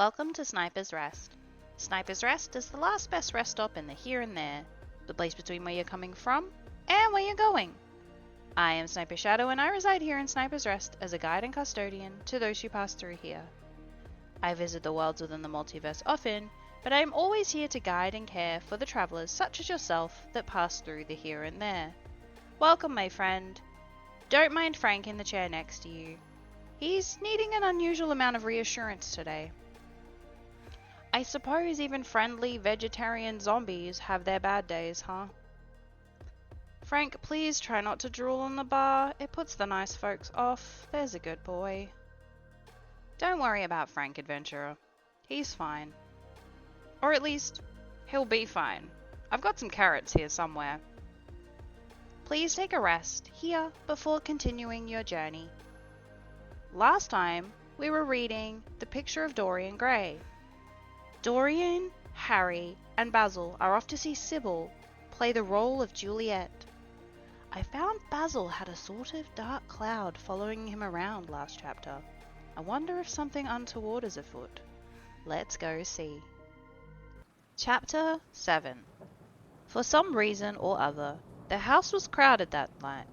Welcome to Sniper's Rest. Sniper's Rest is the last best rest stop in the here and there, the place between where you're coming from and where you're going. I am Sniper Shadow and I reside here in Sniper's Rest as a guide and custodian to those who pass through here. I visit the worlds within the multiverse often, but I am always here to guide and care for the travelers such as yourself that pass through the here and there. Welcome, my friend. Don't mind Frank in the chair next to you. He's needing an unusual amount of reassurance today. I suppose even friendly vegetarian zombies have their bad days, huh? Frank, please try not to drool on the bar. It puts the nice folks off. There's a good boy. Don't worry about Frank, adventurer. He's fine. Or at least, he'll be fine. I've got some carrots here somewhere. Please take a rest here before continuing your journey. Last time, we were reading The Picture of Dorian Gray. Dorian, Harry, and Basil are off to see Sybil play the role of Juliet. I found Basil had a sort of dark cloud following him around last chapter. I wonder if something untoward is afoot. Let's go see. Chapter 7. For some reason or other, the house was crowded that night.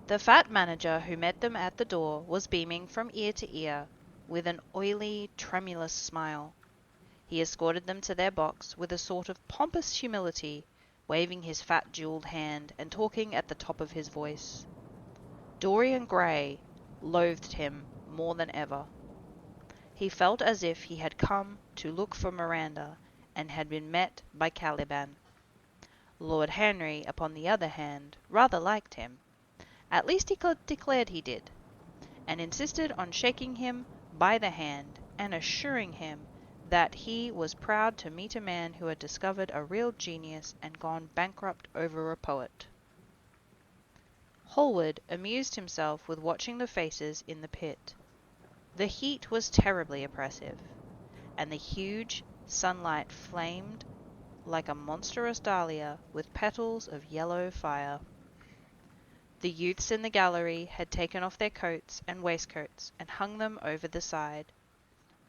The fat manager who met them at the door was beaming from ear to ear with an oily, tremulous smile. He escorted them to their box with a sort of pompous humility, waving his fat jeweled hand and talking at the top of his voice. Dorian Gray loathed him more than ever. He felt as if he had come to look for Miranda and had been met by Caliban. Lord Henry, upon the other hand, rather liked him. At least he declared he did, and insisted on shaking him by the hand and assuring him that he was proud to meet a man who had discovered a real genius and gone bankrupt over a poet. Hallward amused himself with watching the faces in the pit. The heat was terribly oppressive, and the huge sunlight flamed like a monstrous dahlia with petals of yellow fire. The youths in the gallery had taken off their coats and waistcoats and hung them over the side.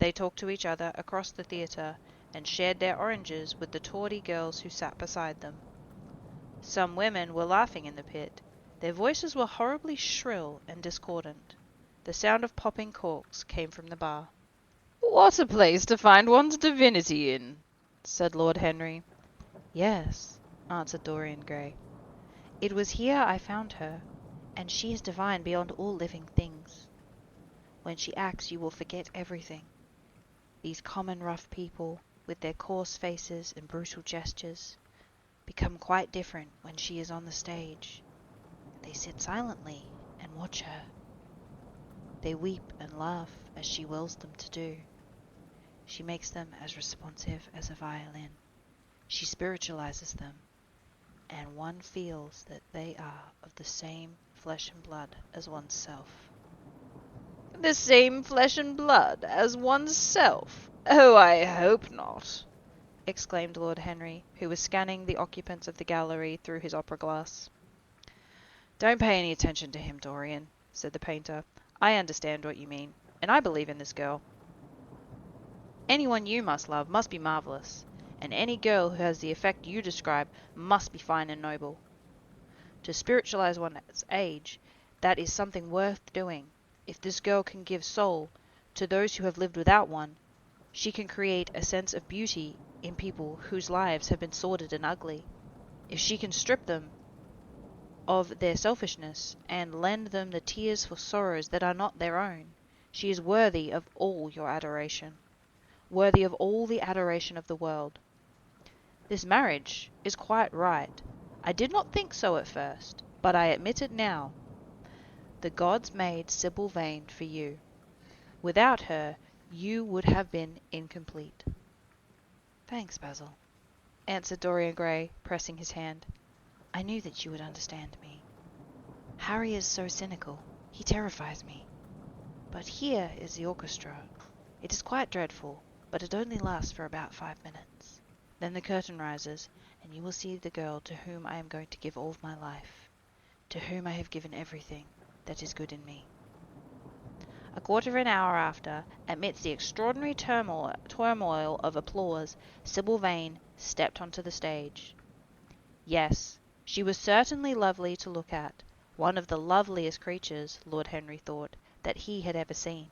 They talked to each other across the theatre and shared their oranges with the tawdry girls who sat beside them. Some women were laughing in the pit. Their voices were horribly shrill and discordant. The sound of popping corks came from the bar. "What a place to find one's divinity in," said Lord Henry. "Yes," answered Dorian Gray. "It was here I found her, and she is divine beyond all living things. When she acts you will forget everything. These common rough people, with their coarse faces and brutal gestures, become quite different when she is on the stage. They sit silently and watch her. They weep and laugh as she wills them to do. She makes them as responsive as a violin. She spiritualizes them, and one feels that they are of the same flesh and blood as oneself." "The same flesh and blood as oneself? Oh, I hope not," exclaimed Lord Henry, who was scanning the occupants of the gallery through his opera glass. "Don't pay any attention to him, Dorian," said the painter. "I understand what you mean, and I believe in this girl. Anyone you must love must be marvelous, and any girl who has the effect you describe must be fine and noble. To spiritualize one's age, that is something worth doing. If this girl can give soul to those who have lived without one, she can create a sense of beauty in people whose lives have been sordid and ugly. If she can strip them of their selfishness and lend them the tears for sorrows that are not their own, she is worthy of all your adoration, worthy of all the adoration of the world. This marriage is quite right. I did not think so at first, but I admit it now. The gods made Sybil Vane for you. Without her, you would have been incomplete." "Thanks, Basil," answered Dorian Gray, pressing his hand. "I knew that you would understand me. Harry is so cynical. He terrifies me. But here is the orchestra. It is quite dreadful, but it only lasts for about 5 minutes. Then the curtain rises, and you will see the girl to whom I am going to give all of my life, to whom I have given everything that is good in me." A quarter of an hour after, amidst the extraordinary turmoil of applause, Sybil Vane stepped onto the stage. Yes, she was certainly lovely to look at, one of the loveliest creatures, Lord Henry thought, that he had ever seen.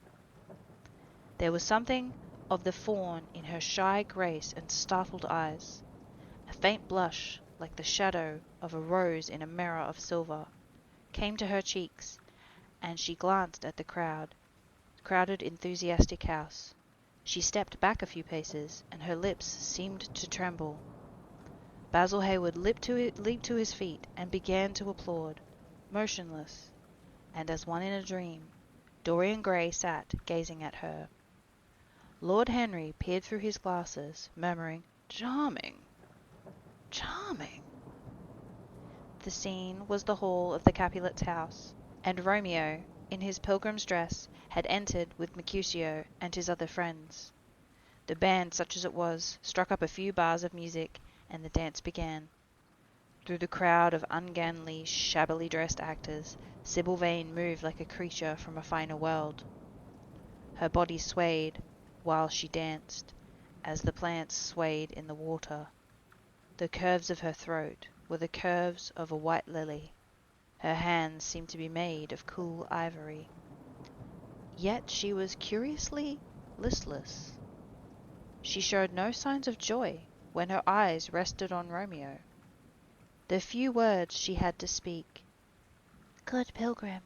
There was something of the fawn in her shy grace and startled eyes. A faint blush, like the shadow of a rose in a mirror of silver, came to her cheeks, and she glanced at the crowded enthusiastic house. She stepped back a few paces, and her lips seemed to tremble. Basil Hayward leaped to his feet and began to applaud, motionless, and as one in a dream. Dorian Gray sat gazing at her. Lord Henry peered through his glasses, murmuring, "Charming! Charming!" The scene was the hall of the Capulets' house, and Romeo, in his pilgrim's dress, had entered with Mercutio and his other friends. The band, such as it was, struck up a few bars of music, and the dance began. Through the crowd of ungainly, shabbily dressed actors, Sybil Vane moved like a creature from a finer world. Her body swayed while she danced, as the plants swayed in the water. The curves of her throat were the curves of a white lily. Her hands seemed to be made of cool ivory. Yet she was curiously listless. She showed no signs of joy when her eyes rested on Romeo. The few words she had to speak, "Good pilgrim,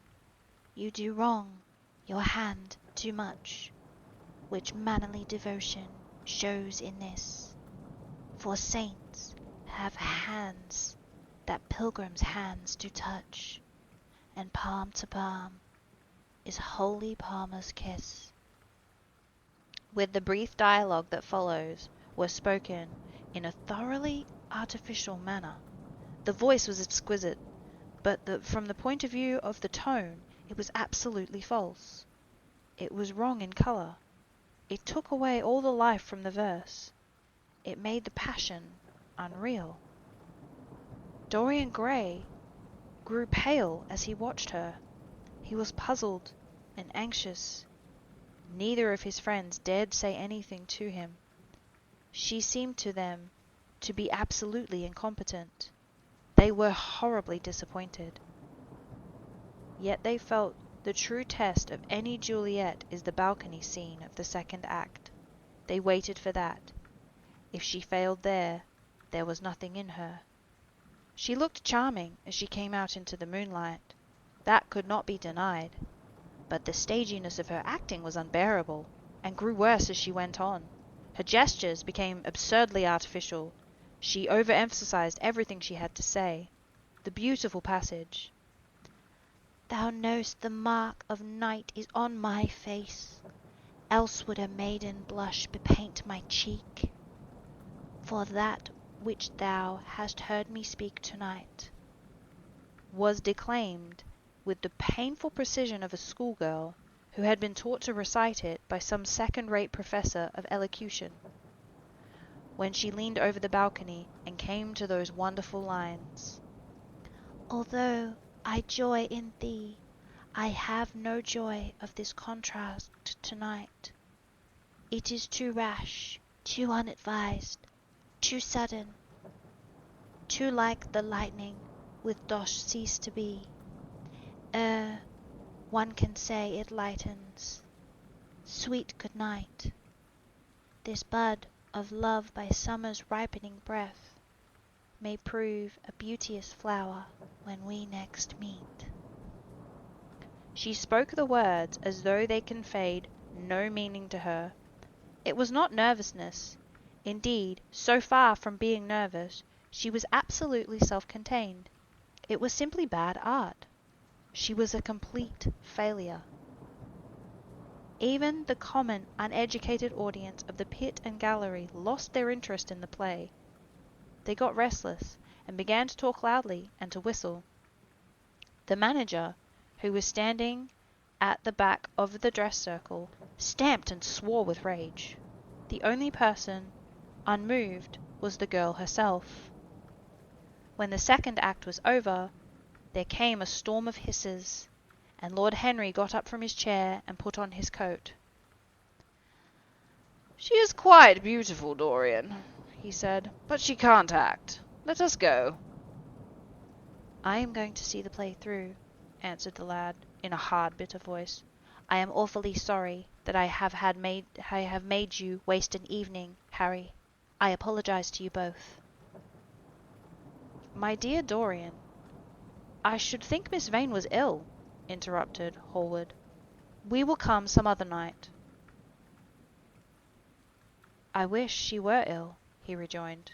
you do wrong your hand too much, which mannerly devotion shows in this. For saints have hands that pilgrims' hands do touch, and palm to palm is holy palmer's kiss." With the brief dialogue that follows was spoken in a thoroughly artificial manner. The voice was exquisite, but from the point of view of the tone, it was absolutely false. It was wrong in colour. It took away all the life from the verse. It made the passion unreal. Dorian Gray grew pale as he watched her. He was puzzled and anxious. Neither of his friends dared say anything to him. She seemed to them to be absolutely incompetent. They were horribly disappointed. Yet they felt the true test of any Juliet is the balcony scene of the second act. They waited for that. If she failed there was nothing in her. She looked charming as she came out into the moonlight. That could not be denied. But the staginess of her acting was unbearable, and grew worse as she went on. Her gestures became absurdly artificial. She overemphasized everything she had to say. The beautiful passage, "Thou know'st the mark of night is on my face, else would a maiden blush bepaint my cheek. For that which thou hast heard me speak to-night," was declaimed with the painful precision of a schoolgirl who had been taught to recite it by some second-rate professor of elocution. When she leaned over the balcony and came to those wonderful lines, "Although I joy in thee, I have no joy of this contrast to-night. It is too rash, too unadvised, too sudden, too like the lightning which doth cease to be, ere one can say it lightens. Sweet good night. This bud of love by summer's ripening breath may prove a beauteous flower when we next meet." She spoke the words as though they conveyed no meaning to her. It was not nervousness. Indeed, so far from being nervous, she was absolutely self-contained. It was simply bad art. She was a complete failure. Even the common, uneducated audience of the pit and gallery lost their interest in the play. They got restless, and began to talk loudly and to whistle. The manager, who was standing at the back of the dress circle, stamped and swore with rage. The only person unmoved was the girl herself. When the second act was over, there came a storm of hisses, and Lord Henry got up from his chair and put on his coat. "She is quite beautiful, Dorian," he said, "but she can't act. Let us go." "I am going to see the play through," answered the lad, in a hard, bitter voice. "I am awfully sorry that I have made you waste an evening, Harry. I apologize to you both." "My dear Dorian, I should think Miss Vane was ill," interrupted Hallward. "We will come some other night." "I wish she were ill," he rejoined,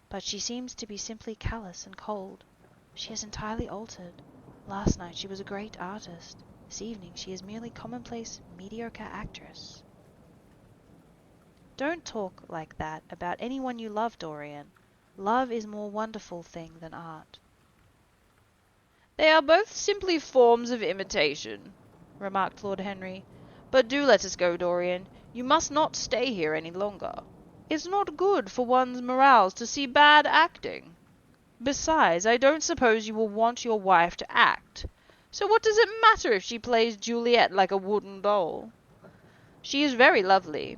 "but she seems to be simply callous and cold. She has entirely altered. Last night she was a great artist. This evening she is merely commonplace, mediocre actress." "Don't talk like that about anyone you love, Dorian. Love is a more wonderful thing than art." "They are both simply forms of imitation," remarked Lord Henry. "But do let us go, Dorian. You must not stay here any longer. It's not good for one's morals to see bad acting. Besides, I don't suppose you will want your wife to act. So what does it matter if she plays Juliet like a wooden doll? She is very lovely,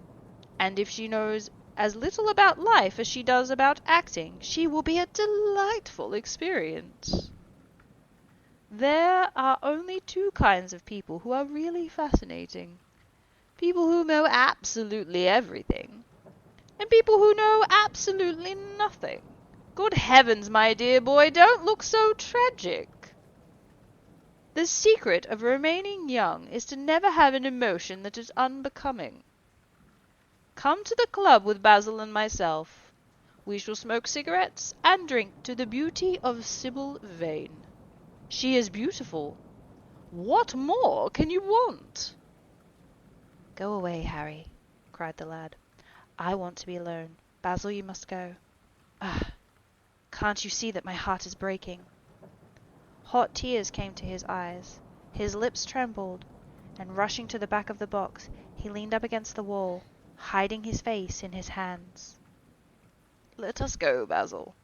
and if she knows as little about life as she does about acting, she will be a delightful experience. There are only two kinds of people who are really fascinating. People who know absolutely everything, and people who know absolutely nothing. Good heavens, my dear boy, don't look so tragic. The secret of remaining young is to never have an emotion that is unbecoming. Come to the club with Basil and myself. We shall smoke cigarettes and drink to the beauty of Sybil Vane. She is beautiful. What more can you want?" "Go away, Harry," cried the lad. "I want to be alone. Basil, you must go. Ah, can't you see that my heart is breaking?" Hot tears came to his eyes. His lips trembled, and rushing to the back of the box, he leaned up against the wall, hiding his face in his hands. "Let us go, Basil,"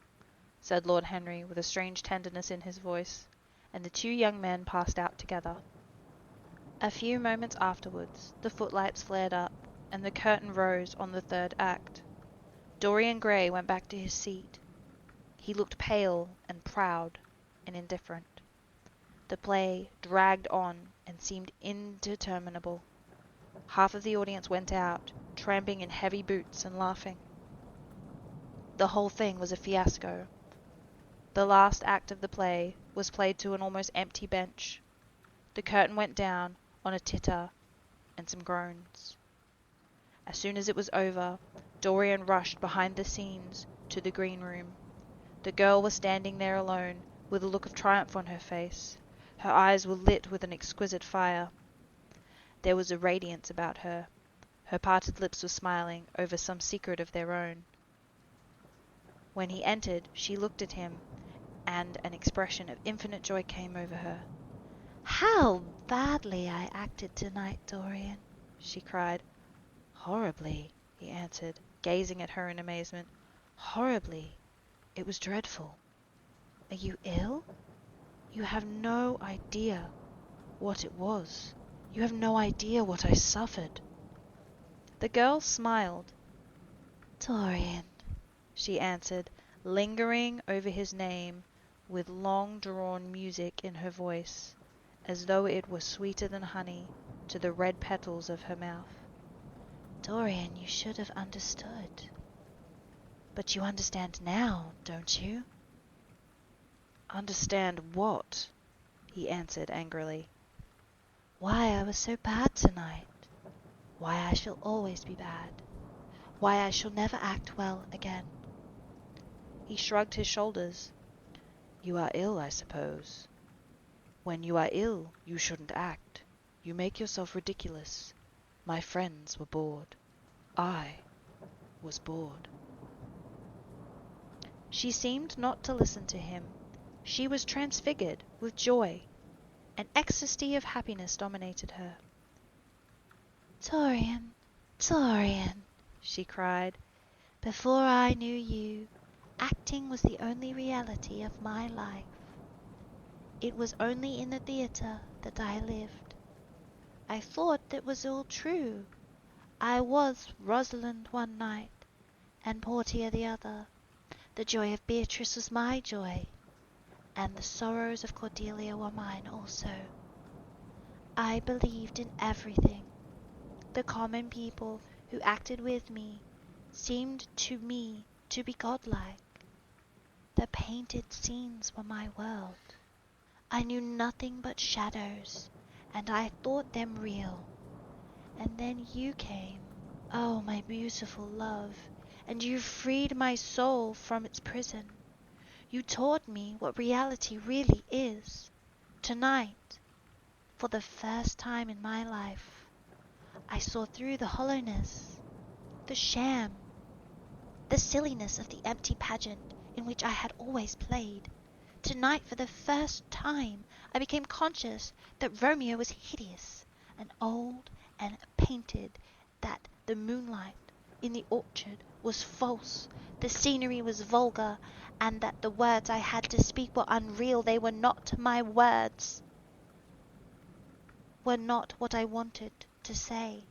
said Lord Henry, with a strange tenderness in his voice, and the two young men passed out together. A few moments afterwards, the footlights flared up, and the curtain rose on the third act. Dorian Gray went back to his seat. He looked pale and proud and indifferent. The play dragged on and seemed interminable. Half of the audience went out, tramping in heavy boots and laughing. The whole thing was a fiasco. The last act of the play was played to an almost empty bench. The curtain went down on a titter and some groans. As soon as it was over, Dorian rushed behind the scenes to the green room. The girl was standing there alone, with a look of triumph on her face. Her eyes were lit with an exquisite fire. There was a radiance about her. Her parted lips were smiling over some secret of their own. When he entered, she looked at him, and an expression of infinite joy came over her. "How badly I acted tonight, Dorian," she cried. "Horribly," he answered, gazing at her in amazement. "Horribly. It was dreadful. Are you ill? You have no idea what it was. You have no idea what I suffered." The girl smiled. "Dorian," she answered, lingering over his name with long-drawn music in her voice, as though it were sweeter than honey to the red petals of her mouth. "Dorian, you should have understood. But you understand now, don't you?" "Understand what?" he answered angrily. "Why I was so bad tonight. Why I shall always be bad. Why I shall never act well again." He shrugged his shoulders. "You are ill, I suppose. When you are ill, you shouldn't act. You make yourself ridiculous. My friends were bored. I was bored." She seemed not to listen to him. She was transfigured with joy. An ecstasy of happiness dominated her. "Dorian, Dorian," she cried, "before I knew you, acting was the only reality of my life. It was only in the theatre that I lived. I thought that was all true. I was Rosalind one night, and Portia the other. The joy of Beatrice was my joy, and the sorrows of Cordelia were mine also. I believed in everything. The common people who acted with me seemed to me to be godlike. The painted scenes were my world. I knew nothing but shadows, and I thought them real. And then you came, oh my beautiful love, and you freed my soul from its prison. You taught me what reality really is. Tonight, for the first time in my life, I saw through the hollowness, the sham, the silliness of the empty pageant in which I had always played. Tonight, for the first time, I became conscious that Romeo was hideous and old and painted, that the moonlight in the orchard was false, the scenery was vulgar, and that the words I had to speak were unreal. They were not my words, were not what I wanted to say.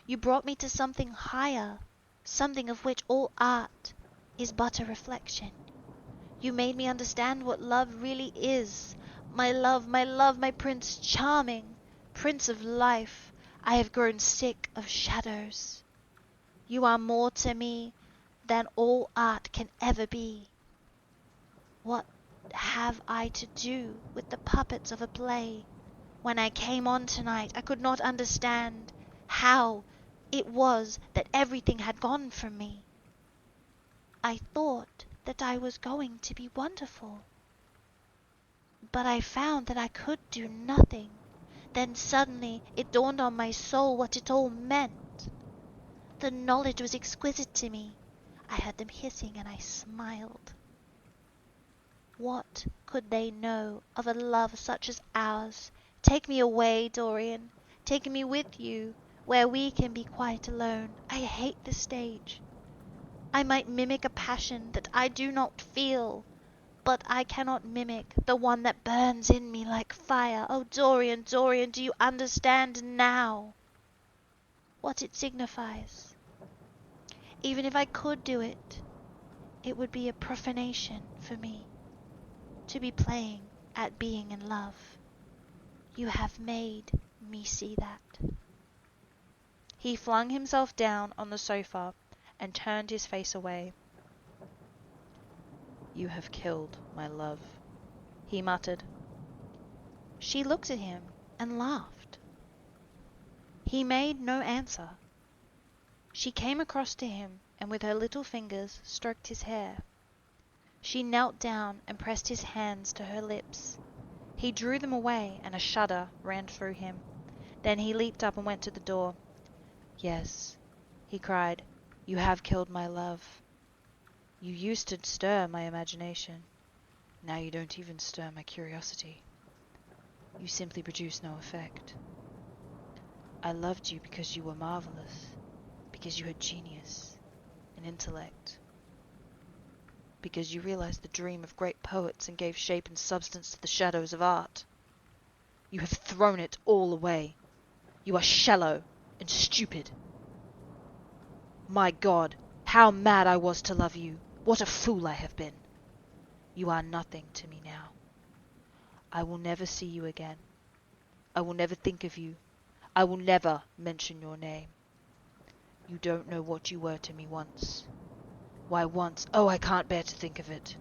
You brought me to something higher, something of which all art is but a reflection. You made me understand what love really is. My love, my love, my Prince Charming, Prince of life, I have grown sick of shadows. You are more to me than all art can ever be. What have I to do with the puppets of a play? When I came on tonight, I could not understand how it was that everything had gone from me. I thought that I was going to be wonderful, but I found that I could do nothing. Then suddenly it dawned on my soul what it all meant. The knowledge was exquisite to me. I heard them hissing and I smiled. What could they know of a love such as ours? Take me away, Dorian. Take me with you, where we can be quite alone. I hate the stage. I might mimic a passion that I do not feel, but I cannot mimic the one that burns in me like fire. Oh, Dorian, Dorian, do you understand now what it signifies? Even if I could do it, it would be a profanation for me to be playing at being in love. You have made me see that. He flung himself down on the sofa and turned his face away. You have killed my love, he muttered. She looked at him and laughed. He made no answer. She came across to him and with her little fingers stroked his hair. She knelt down and pressed his hands to her lips. He drew them away and a shudder ran through him. Then he leaped up and went to the door. Yes, he cried, you have killed my love. You used to stir my imagination. Now you don't even stir my curiosity. You simply produce no effect. I loved you because you were marvelous, because you had genius and intellect, because you realized the dream of great poets and gave shape and substance to the shadows of art. You have thrown it all away. You are shallow and stupid. My God, how mad I was to love you. What a fool I have been. You are nothing to me now. I will never see you again. I will never think of you. I will never mention your name. You don't know what you were to me once. Why once? Oh, I can't bear to think of it.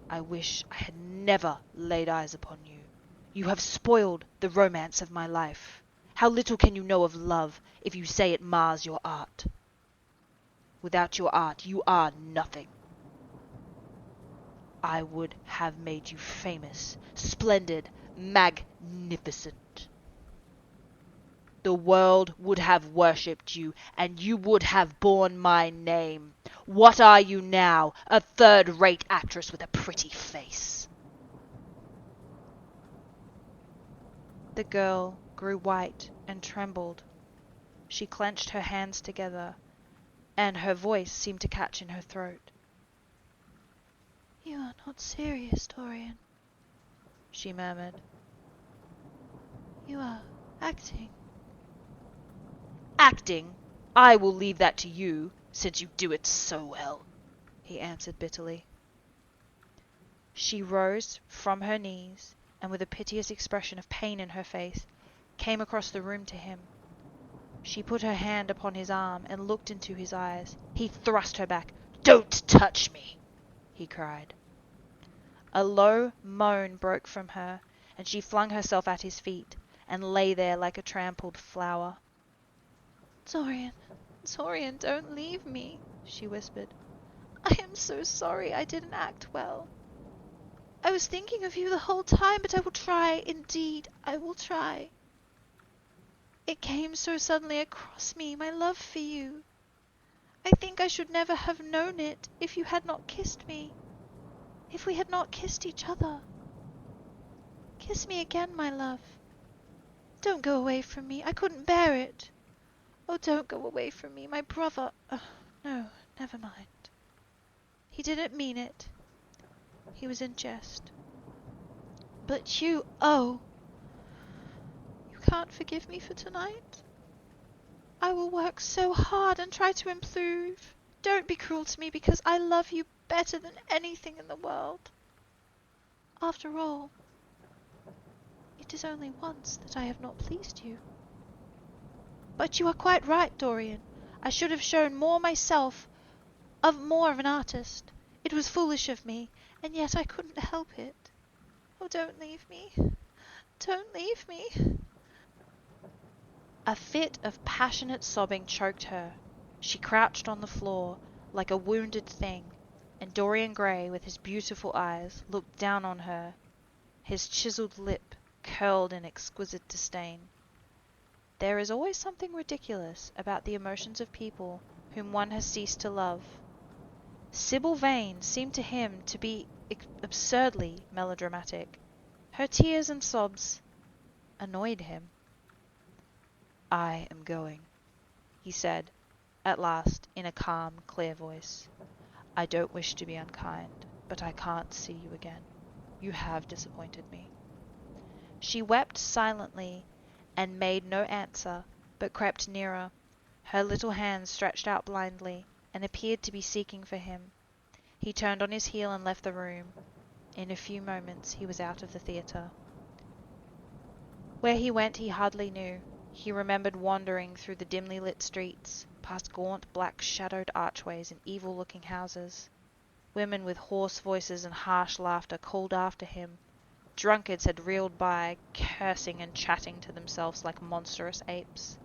I wish I had never laid eyes upon you. You have spoiled the romance of my life. How little can you know of love if you say it mars your art? Without your art, you are nothing. I would have made you famous, splendid, magnificent. The world would have worshipped you, and you would have borne my name. What are you now? A third-rate actress with a pretty face. The girl grew white and trembled. She clenched her hands together, and her voice seemed to catch in her throat. You are not serious, Dorian. she murmured. You are acting. Acting? I will leave that to you, since you do it so well, he answered bitterly. She rose from her knees, and with a piteous expression of pain in her face, came across the room to him. She put her hand upon his arm and looked into his eyes. He thrust her back. "Don't touch me!" he cried. A low moan broke from her, and she flung herself at his feet, and lay there like a trampled flower. Dorian, Dorian, don't leave me, she whispered. I am so sorry I didn't act well. I was thinking of you the whole time, but I will try, indeed, I will try. It came so suddenly across me, my love for you. I think I should never have known it if you had not kissed me, if we had not kissed each other. Kiss me again, my love. Don't go away from me, I couldn't bear it. Oh, don't go away from me, my brother. No, never mind. He didn't mean it. He was in jest. But you, oh, you can't forgive me for tonight? I will work so hard and try to improve. Don't be cruel to me because I love you better than anything in the world. After all, it is only once that I have not pleased you. But you are quite right, Dorian. I should have shown more myself, more of an artist. It was foolish of me, and yet I couldn't help it. Oh, don't leave me. Don't leave me. A fit of passionate sobbing choked her. She crouched on the floor like a wounded thing, and Dorian Gray, with his beautiful eyes, looked down on her, his chiseled lip curled in exquisite disdain. There is always something ridiculous about the emotions of people whom one has ceased to love. Sybil Vane seemed to him to be absurdly melodramatic. Her tears and sobs annoyed him. "I am going," he said, at last, in a calm, clear voice. "I don't wish to be unkind, but I can't see you again. You have disappointed me." She wept silently and made no answer, but crept nearer, her little hands stretched out blindly, and appeared to be seeking for him. He turned on his heel and left the room. In a few moments he was out of the theatre. Where he went he hardly knew. He remembered wandering through the dimly lit streets, past gaunt black-shadowed archways and evil-looking houses. Women with hoarse voices and harsh laughter called after him. Drunkards had reeled by, cursing and chatting to themselves like monstrous apes.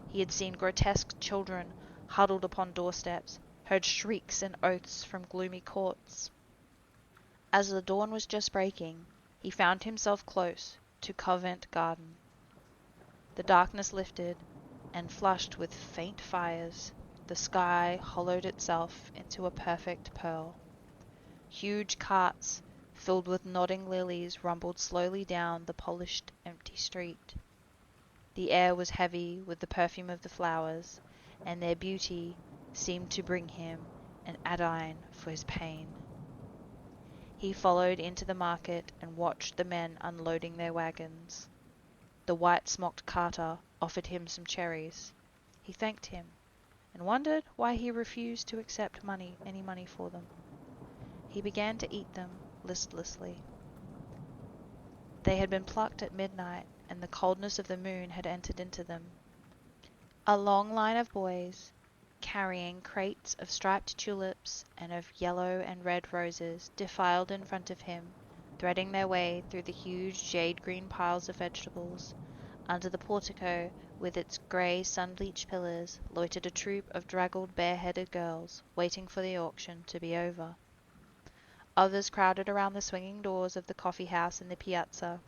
He had seen grotesque children huddled upon doorsteps, heard shrieks and oaths from gloomy courts. As the dawn was just breaking, he found himself close to Covent Garden. The darkness lifted, and flushed with faint fires, the sky hollowed itself into a perfect pearl. Huge carts filled with nodding lilies rumbled slowly down the polished, empty street. The air was heavy with the perfume of the flowers, and their beauty seemed to bring him an anodyne for his pain. He followed into the market and watched the men unloading their wagons. The white-smocked carter offered him some cherries. He thanked him, and wondered why he refused to accept any money for them. He began to eat them listlessly. They had been plucked at midnight, and the coldness of the moon had entered into them. A long line of boys, carrying crates of striped tulips and of yellow and red roses, defiled in front of him, threading their way through the huge jade-green piles of vegetables. Under the portico, with its grey sun-bleached pillars, loitered a troop of draggled bare-headed girls, waiting for the auction to be over. Others crowded around the swinging doors of the coffee-house in the piazza.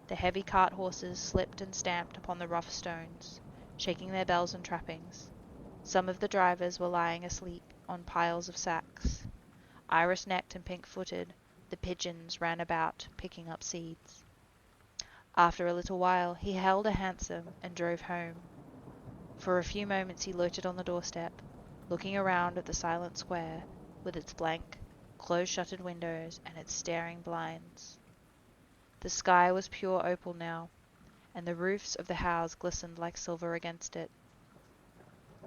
The heavy cart-horses slipped and stamped upon the rough stones, shaking their bells and trappings. Some of the drivers were lying asleep on piles of sacks. Iris-necked and pink-footed, the pigeons ran about, picking up seeds. After a little while he hailed a hansom and drove home. For a few moments he loitered on the doorstep, looking around at the silent square, with its blank, close-shuttered windows and its staring blinds. The sky was pure opal now, and the roofs of the houses glistened like silver against it.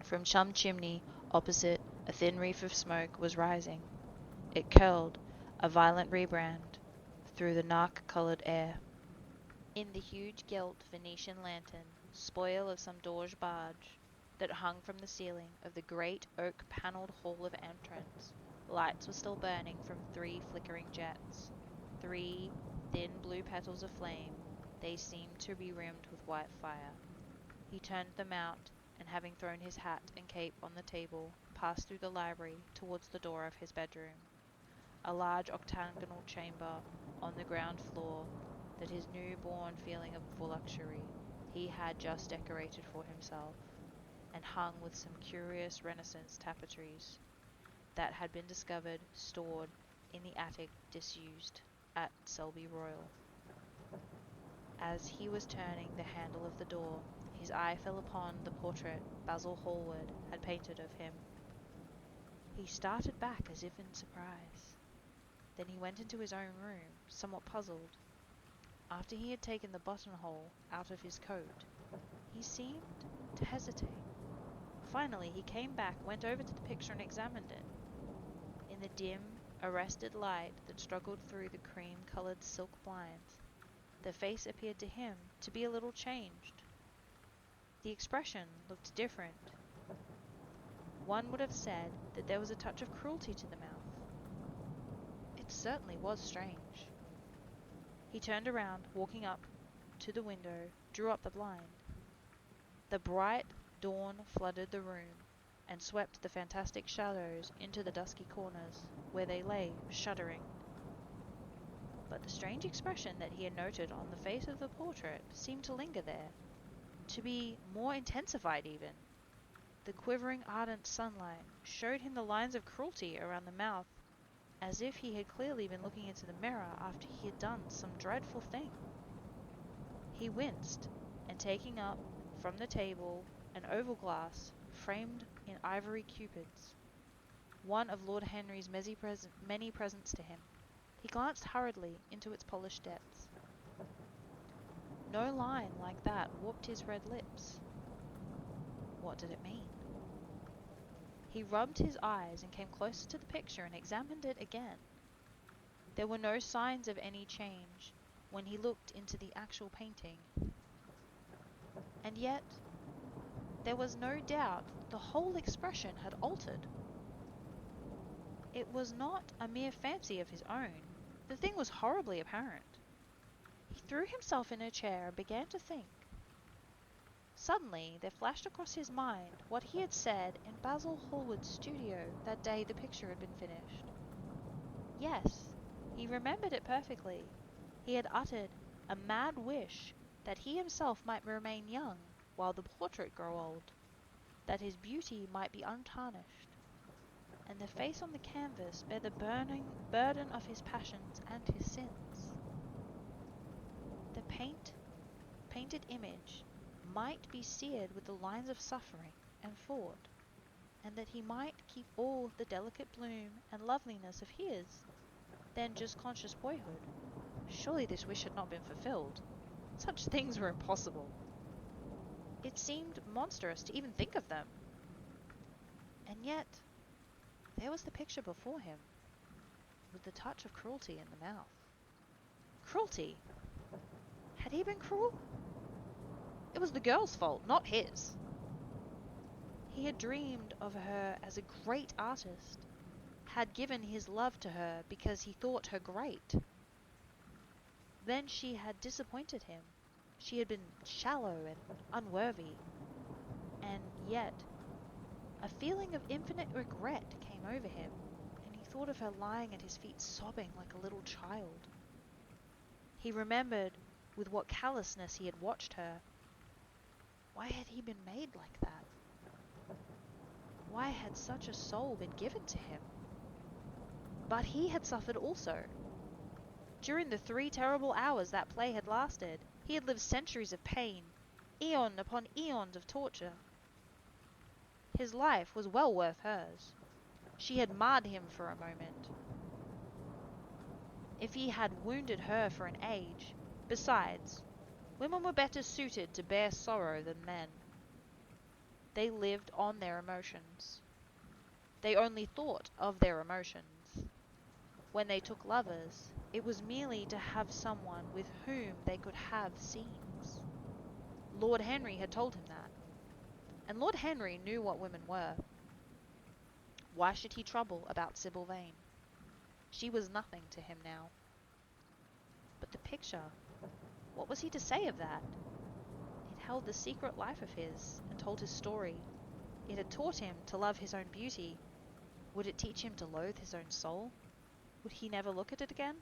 From some chimney opposite a thin reef of smoke was rising. It curled, a violent rebrand, through the narc-coloured air. In the huge gilt Venetian lantern, spoil of some Doge barge, that hung from the ceiling of the great oak-panelled hall of entrance, lights were still burning from 3 flickering jets. 3 thin blue petals of flame, they seemed to be rimmed with white fire. He turned them out, and having thrown his hat and cape on the table, passed through the library towards the door of his bedroom. A large octagonal chamber on the ground floor that his new-born feeling of voluptuary he had just decorated for himself, and hung with some curious Renaissance tapestries that had been discovered stored in the attic disused at Selby Royal. As he was turning the handle of the door, his eye fell upon the portrait Basil Hallward had painted of him. He started back as if in surprise. Then he went into his own room, somewhat puzzled. After he had taken the buttonhole out of his coat, he seemed to hesitate. Finally, he came back, went over to the picture and examined it. In the dim, arrested light that struggled through the cream-coloured silk blinds, the face appeared to him to be a little changed. The expression looked different. One would have said that there was a touch of cruelty to the mouth. It certainly was strange. He turned around, walking up to the window, drew up the blind. The bright dawn flooded the room, and swept the fantastic shadows into the dusky corners, where they lay, shuddering. But the strange expression that he had noted on the face of the portrait seemed to linger there, to be more intensified even. The quivering ardent sunlight showed him the lines of cruelty around the mouth, as if he had clearly been looking into the mirror after he had done some dreadful thing. He winced, and taking up from the table an oval glass framed in ivory cupids, one of Lord Henry's many presents to him, he glanced hurriedly into its polished depths. No line like that warped his red lips. What did it mean? He rubbed his eyes and came closer to the picture and examined it again. There were no signs of any change when he looked into the actual painting. And yet, there was no doubt the whole expression had altered. It was not a mere fancy of his own. The thing was horribly apparent. He threw himself in a chair and began to think. Suddenly, there flashed across his mind what he had said in Basil Hallward's studio that day the picture had been finished. Yes, he remembered it perfectly. He had uttered a mad wish that he himself might remain young while the portrait grew old, that his beauty might be untarnished, and the face on the canvas bear the burning burden of his passions and his sins. The painted image might be seared with the lines of suffering and thought, and that he might keep all the delicate bloom and loveliness of his, then just conscious boyhood. Surely this wish had not been fulfilled. Such things were impossible. It seemed monstrous to even think of them. And yet, there was the picture before him, with the touch of cruelty in the mouth. Cruelty? Had he been cruel? It was the girl's fault, not his. He had dreamed of her as a great artist, had given his love to her because he thought her great. Then she had disappointed him. She had been shallow and unworthy. And yet, a feeling of infinite regret came over him, and he thought of her lying at his feet sobbing like a little child. He remembered with what callousness he had watched her. Why had he been made like that? Why had such a soul been given to him? But he had suffered also. During the 3 terrible hours that play had lasted, he had lived centuries of pain, eon upon eons of torture. His life was well worth hers. She had marred him for a moment. If he had wounded her for an age, Besides, women were better suited to bear sorrow than men. They lived on their emotions. They only thought of their emotions. When they took lovers, it was merely to have someone with whom they could have scenes. Lord Henry had told him that. And Lord Henry knew what women were. Why should he trouble about Sybil Vane? She was nothing to him now. But the picture, what was he to say of that? It held the secret life of his, and told his story. It had taught him to love his own beauty. Would it teach him to loathe his own soul? Would he never look at it again?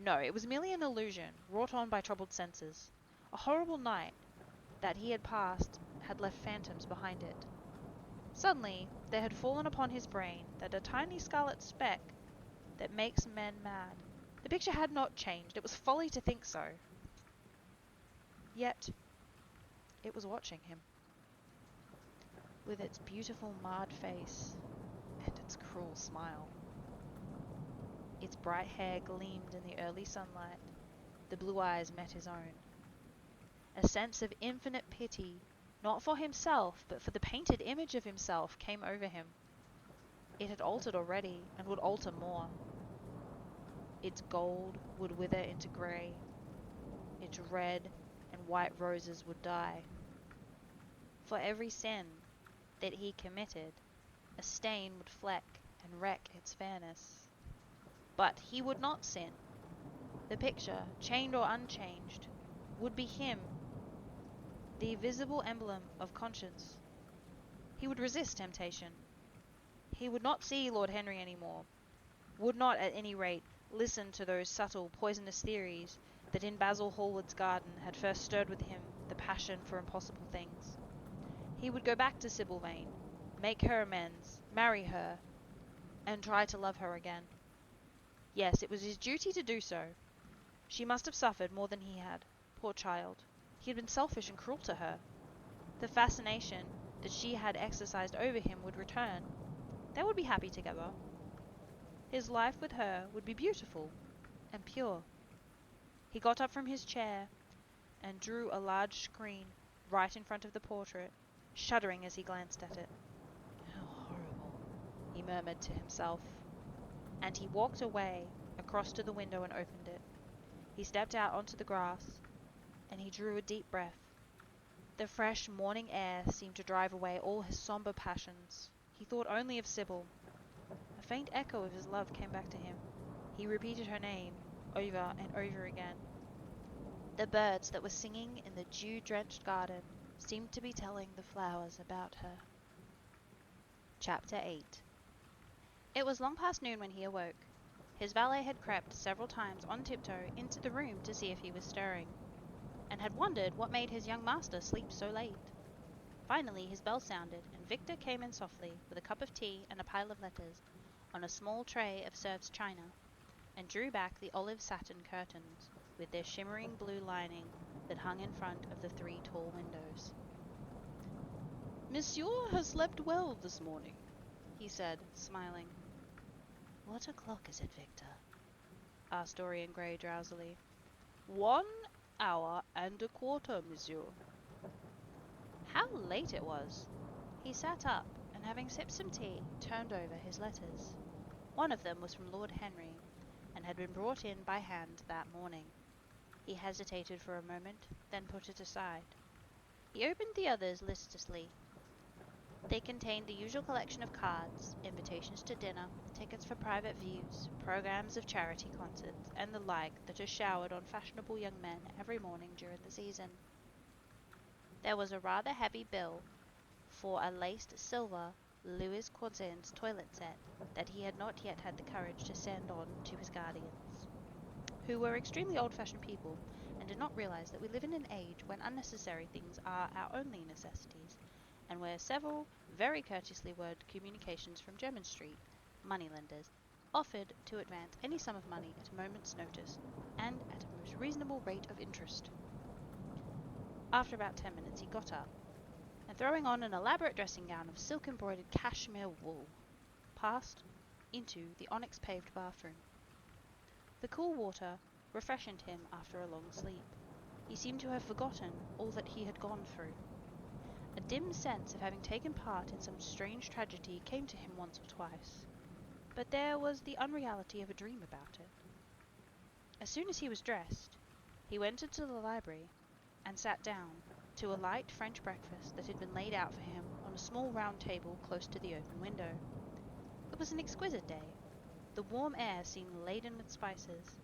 No, it was merely an illusion, wrought on by troubled senses. A horrible night that he had passed had left phantoms behind it. Suddenly, there had fallen upon his brain that a tiny scarlet speck that makes men mad. The picture had not changed. It was folly to think so. Yet, it was watching him. With its beautiful marred face and its cruel smile. Its bright hair gleamed in the early sunlight. The blue eyes met his own. A sense of infinite pity, not for himself, but for the painted image of himself, came over him. It had altered already, and would alter more. Its gold would wither into grey. Its red and white roses would die. For every sin that he committed, a stain would fleck and wreck its fairness. But he would not sin. The picture, chained or unchanged, would be him, the visible emblem of conscience. He would resist temptation. He would not see Lord Henry any more, would not, at any rate, listen to those subtle, poisonous theories that in Basil Hallward's garden had first stirred with him the passion for impossible things. He would go back to Sybil Vane, make her amends, marry her, and try to love her again. Yes, it was his duty to do so. She must have suffered more than he had, poor child. He had been selfish and cruel to her. The fascination that she had exercised over him would return. They would be happy together. His life with her would be beautiful and pure. He got up from his chair and drew a large screen right in front of the portrait, shuddering as he glanced at it. How horrible, he murmured to himself. And he walked away, across to the window and opened it. He stepped out onto the grass, and he drew a deep breath. The fresh morning air seemed to drive away all his sombre passions. He thought only of Sybil. A faint echo of his love came back to him. He repeated her name over and over again. The birds that were singing in the dew-drenched garden seemed to be telling the flowers about her. Chapter 8. It was long past noon when he awoke. His valet had crept several times on tiptoe into the room to see if he was stirring, and had wondered what made his young master sleep so late. Finally his bell sounded, and Victor came in softly with a cup of tea and a pile of letters on a small tray of Sèvres china, and drew back the olive satin curtains with their shimmering blue lining that hung in front of the 3 tall windows. "Monsieur has slept well this morning," he said, smiling. What o'clock is it, Victor? asked Dorian Gray drowsily. 1 hour and a quarter, monsieur. How late it was! He sat up, and having sipped some tea, turned over his letters. One of them was from Lord Henry, and had been brought in by hand that morning. He hesitated for a moment, then put it aside. He opened the others listlessly. They contained the usual collection of cards, invitations to dinner, tickets for private views, programs of charity concerts, and the like that are showered on fashionable young men every morning during the season. There was a rather heavy bill for a laced silver Louis Quinze toilet set that he had not yet had the courage to send on to his guardians, who were extremely old-fashioned people and did not realize that we live in an age when unnecessary things are our only necessities, and where several very courteously worded communications from Jermyn Street, moneylenders, offered to advance any sum of money at a moment's notice, and at a most reasonable rate of interest. After about 10 minutes he got up, and throwing on an elaborate dressing gown of silk-embroidered cashmere wool, passed into the onyx-paved bathroom. The cool water refreshened him after a long sleep. He seemed to have forgotten all that he had gone through. A dim sense of having taken part in some strange tragedy came to him once or twice, but there was the unreality of a dream about it. As soon as he was dressed, he went into the library and sat down to a light French breakfast that had been laid out for him on a small round table close to the open window. It was an exquisite day. The warm air seemed laden with spices.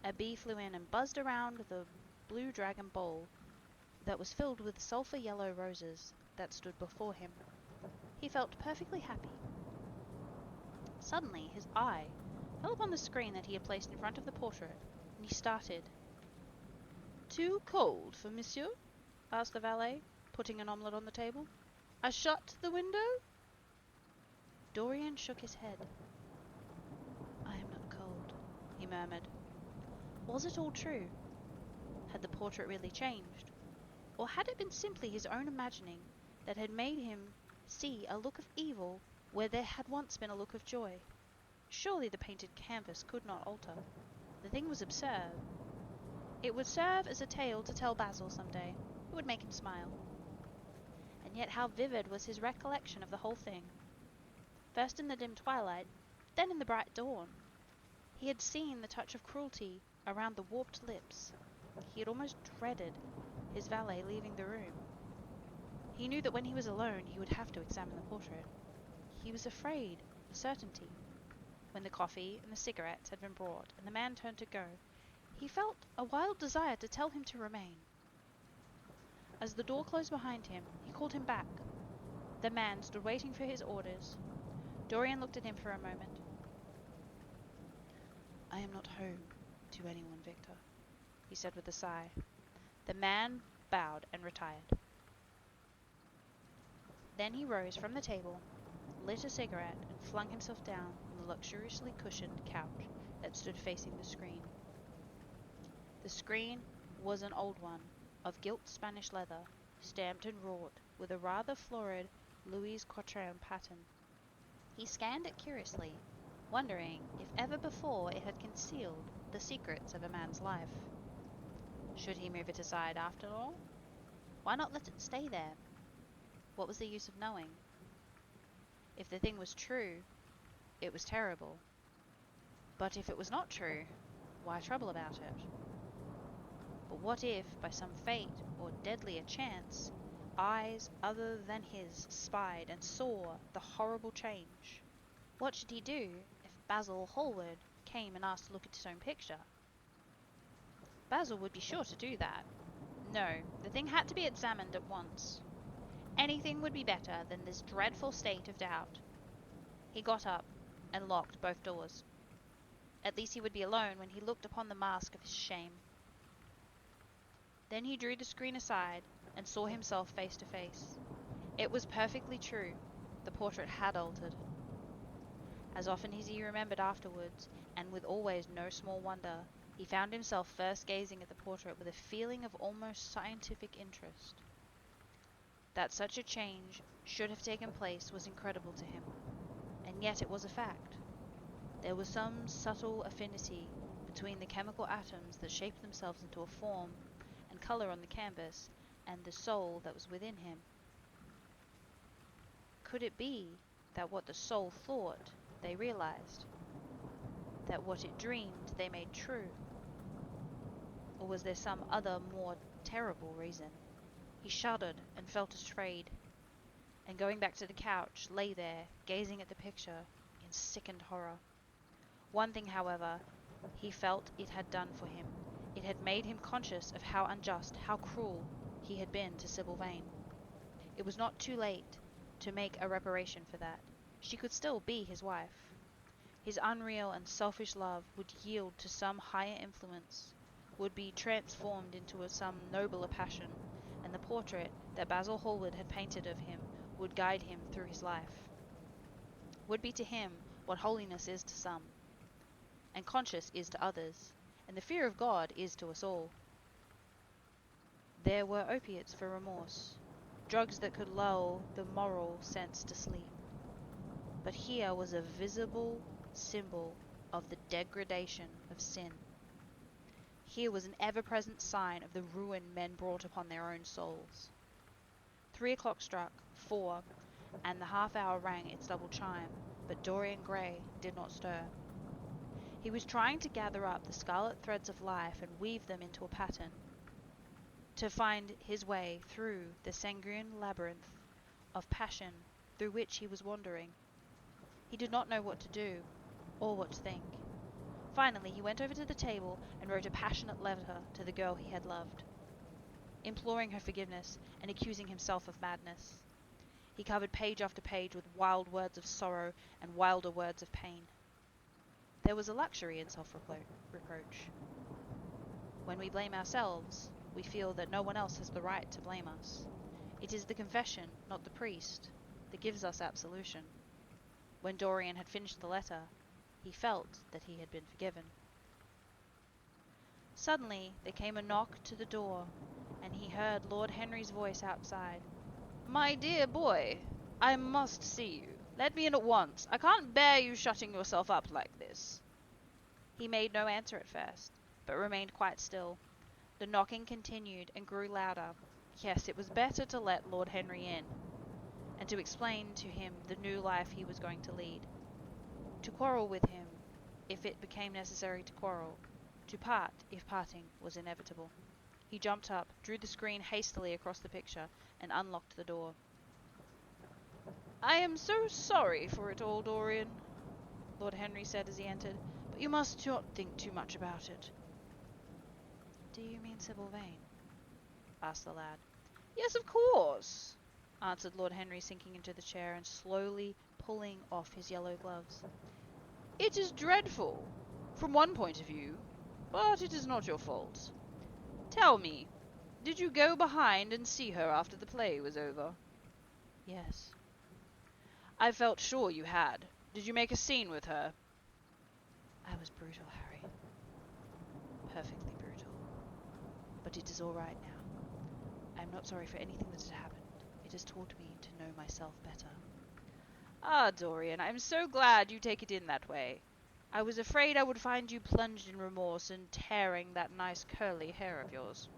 A bee flew in and buzzed around the blue dragon bowl that was filled with sulphur-yellow roses that stood before him. He felt perfectly happy. Suddenly his eye fell upon the screen that he had placed in front of the portrait, and he started. "Too cold for monsieur?" asked the valet, putting an omelette on the table. "I shut the window?" Dorian shook his head. "I am not cold," he murmured. Was it all true? Had the portrait really changed? Or had it been simply his own imagining that had made him see a look of evil where there had once been a look of joy? Surely the painted canvas could not alter. The thing was absurd. It would serve as a tale to tell Basil some day. It would make him smile. And yet how vivid was his recollection of the whole thing. First in the dim twilight, then in the bright dawn. He had seen the touch of cruelty around the warped lips. He had almost dreaded his valet leaving the room. He knew that when he was alone he would have to examine the portrait. He was afraid of a certainty. When the coffee and the cigarettes had been brought and the man turned to go, he felt a wild desire to tell him to remain. As the door closed behind him, he called him back. The man stood waiting for his orders. Dorian looked at him for a moment. "I am not home to anyone, Victor," he said with a sigh. The man bowed and retired. Then he rose from the table, lit a cigarette, and flung himself down on the luxuriously cushioned couch that stood facing the screen. The screen was an old one, of gilt Spanish leather, stamped and wrought with a rather florid Louis Quatrain pattern. He scanned it curiously, wondering if ever before it had concealed the secrets of a man's life. Should he move it aside after all? Why not let it stay there? What was the use of knowing? If the thing was true, it was terrible. But if it was not true, why trouble about it? But what if, by some fate or deadlier chance, eyes other than his spied and saw the horrible change? What should he do if Basil Hallward came and asked to look at his own picture? Basil would be sure to do that. No, the thing had to be examined at once. Anything would be better than this dreadful state of doubt. He got up and locked both doors. At least he would be alone when he looked upon the mask of his shame. Then he drew the screen aside and saw himself face to face. It was perfectly true. The portrait had altered. As often as he remembered afterwards, and with always no small wonder, he found himself first gazing at the portrait with a feeling of almost scientific interest. That such a change should have taken place was incredible to him, and yet it was a fact. There was some subtle affinity between the chemical atoms that shaped themselves into a form and colour on the canvas and the soul that was within him. Could it be that what the soul thought they realized, that what it dreamed they made true? Or was there some other more terrible reason? He shuddered and felt afraid, and going back to the couch, lay there, gazing at the picture in sickened horror. One thing, however, he felt it had done for him. It had made him conscious of how unjust, how cruel he had been to Sybil Vane. It was not too late to make a reparation for that. She could still be his wife. His unreal and selfish love would yield to some higher influence, would be transformed into some nobler passion, and the portrait that Basil Hallward had painted of him would guide him through his life. Would be to him what holiness is to some, and conscience is to others, and the fear of God is to us all. There were opiates for remorse, drugs that could lull the moral sense to sleep. But here was a visible symbol of the degradation of sin. Here was an ever-present sign of the ruin men brought upon their own souls. 3 o'clock struck, 4, and the half-hour rang its double chime, but Dorian Gray did not stir. He was trying to gather up the scarlet threads of life and weave them into a pattern, to find his way through the sanguine labyrinth of passion through which he was wandering. He did not know what to do, or what to think. Finally, he went over to the table and wrote a passionate letter to the girl he had loved, imploring her forgiveness and accusing himself of madness. He covered page after page with wild words of sorrow and wilder words of pain. There was a luxury in self-reproach. When we blame ourselves, we feel that no one else has the right to blame us. It is the confession, not the priest, that gives us absolution. When Dorian had finished the letter, he felt that he had been forgiven. Suddenly there came a knock to the door, and he heard Lord Henry's voice outside. My dear boy, I must see you. Let me in at once. I can't bear you shutting yourself up like this. He made no answer at first, but remained quite still. The knocking continued and grew louder. Yes, it was better to let Lord Henry in, and to explain to him the new life he was going to lead. To quarrel with him, if it became necessary to quarrel. To part, if parting was inevitable. He jumped up, drew the screen hastily across the picture, and unlocked the door. I am so sorry for it all, Dorian, Lord Henry said as he entered, but you must not think too much about it. Do you mean Sybil Vane? Asked the lad. Yes, of course, answered Lord Henry, sinking into the chair and slowly pulling off his yellow gloves. It is dreadful, from one point of view, but it is not your fault. Tell me, did you go behind and see her after the play was over? Yes. I felt sure you had. Did you make a scene with her? I was brutal, Harry. Perfectly brutal. But it is all right now. I am not sorry for anything that has happened. It has taught me to know myself better. Ah, Dorian, I am so glad you take it in that way. I was afraid I would find you plunged in remorse and tearing that nice curly hair of yours.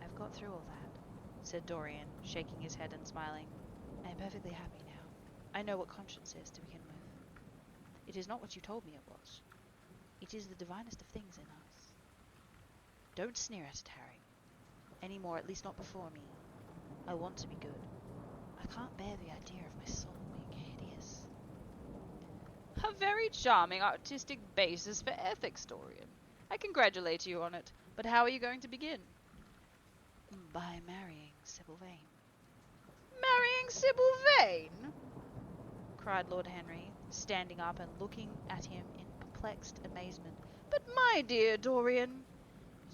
I've got through all that, said Dorian, shaking his head and smiling. I am perfectly happy now. I know what conscience is to begin with. It is not what you told me it was. It is the divinest of things in us. Don't sneer at it, Harry. Any more, at least not before me. I want to be good. I can't bear the idea of my soul being hideous. A very charming artistic basis for ethics, Dorian. I congratulate you on it. But how are you going to begin? By marrying Sybil Vane. Marrying Sybil Vane? Cried Lord Henry, standing up and looking at him in perplexed amazement. But my dear Dorian...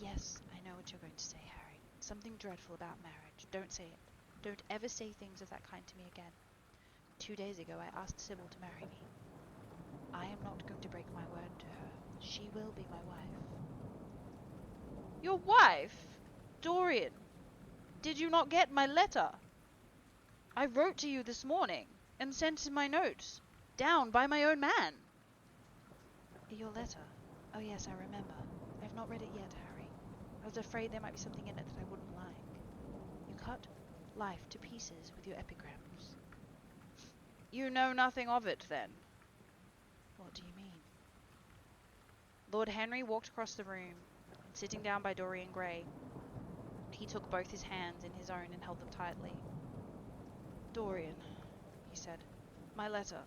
Yes, I know what you're going to say, Harry. Something dreadful about marriage. Don't say it. Don't ever say things of that kind to me again. 2 days ago I asked Sybil to marry me. I am not going to break my word to her. She will be my wife. Your wife? Dorian, did you not get my letter? I wrote to you this morning, and sent in my notes, down by my own man. Your letter? Oh yes, I remember. I have not read it yet, Harry. I was afraid there might be something in it that I wouldn't like. You cut life to pieces with your epigrams. You know nothing of it, then? What do you mean? Lord Henry walked across the room, and sitting down by Dorian Gray, he took both his hands in his own and held them tightly. Dorian, he said, my letter,